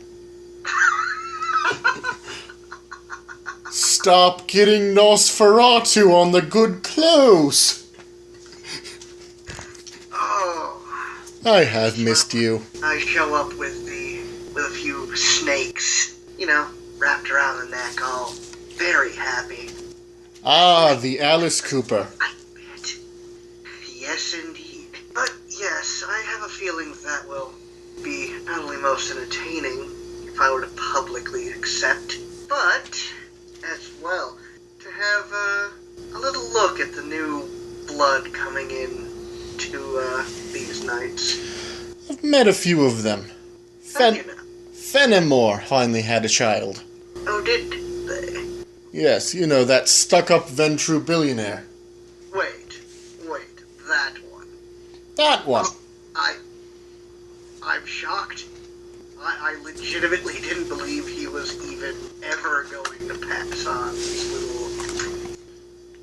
Stop getting Nosferatu on the good clothes! Oh, I have missed you. I show up with a few snakes, wrapped around the neck, all very happy. Ah, the Alice Cooper. I bet. Yes, indeed. But yes, I have a feeling that will be not only most entertaining if I were to publicly accept, but as well to have a little look at the new blood coming in to these nights. I've met a few of them. Fenimore finally had a child. Oh, did they? Yes, you know, that stuck-up Ventru billionaire. Wait, that one. That one. I'm shocked. I legitimately didn't believe he was even ever going to pass on these little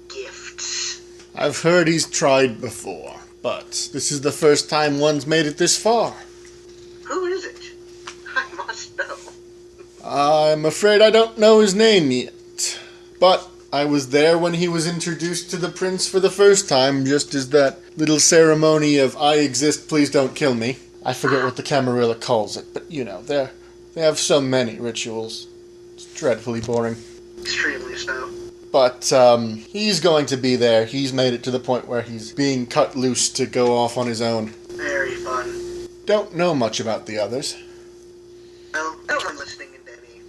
gifts. I've heard he's tried before, but this is the first time one's made it this far. Who is it? I must know. I'm afraid I don't know his name yet, but I was there when he was introduced to the prince for the first time, just as that little ceremony of I exist, please don't kill me. I forget what the Camarilla calls it, but you know, they have so many rituals. It's dreadfully boring. Extremely so. But he's going to be there. He's made it to the point where he's being cut loose to go off on his own. Very fun. Don't know much about the others. Well, I don't listening into any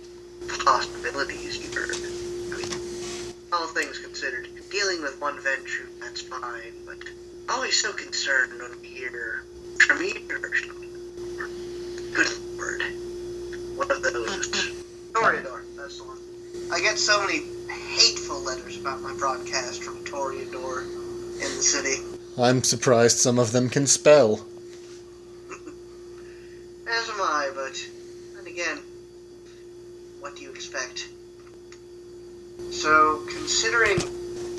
possibilities you heard. I mean, all things considered, dealing with one Ventrue, that's fine, but always so concerned when we hear Tremere or something. Good word. One of those. Toreador, that's the one. I get so many hateful letters about my broadcast from Toreador in the city. I'm surprised some of them can spell. As am I, but then again, what do you expect? So, considering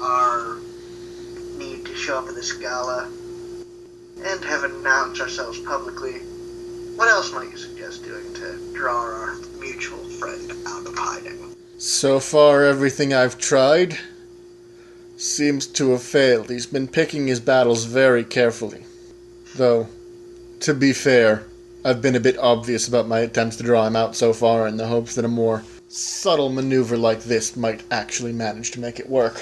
our need to show up at this gala and have announced ourselves publicly, what else might you suggest doing to draw our mutual friend out of hiding? So far, everything I've tried seems to have failed. He's been picking his battles very carefully. Though, to be fair, I've been a bit obvious about my attempts to draw him out so far in the hopes that a more subtle maneuver like this might actually manage to make it work.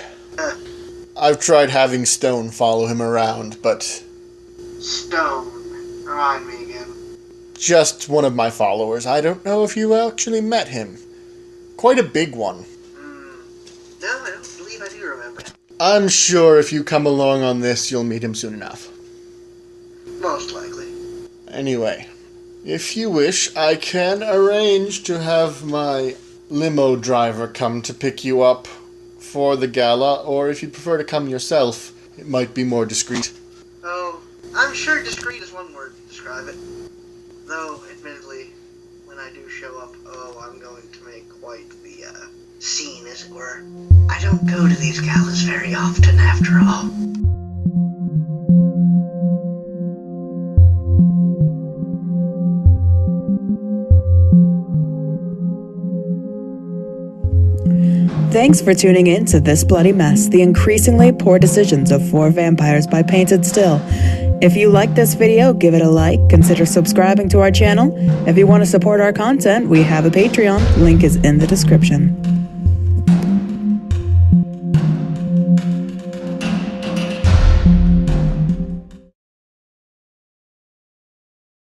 I've tried having Stone follow him around, but... Stone. Remind me again. Just one of my followers. I don't know if you actually met him. Quite a big one. No, I don't believe I do remember. I'm sure if you come along on this, you'll meet him soon enough. Most likely. Anyway, if you wish, I can arrange to have my limo driver come to pick you up for the gala, or if you prefer to come yourself, it might be more discreet. Oh, I'm sure discreet is one word to describe it. Though, admittedly, when I do show up, I'm going to make quite the, scene, as it were. I don't go to these galas very often, after all. Thanks for tuning in to This Bloody Mess, the increasingly poor decisions of 4 vampires by Painted Still. If you like this video, give it a like, consider subscribing to our channel. If you want to support our content, we have a Patreon, link is in the description.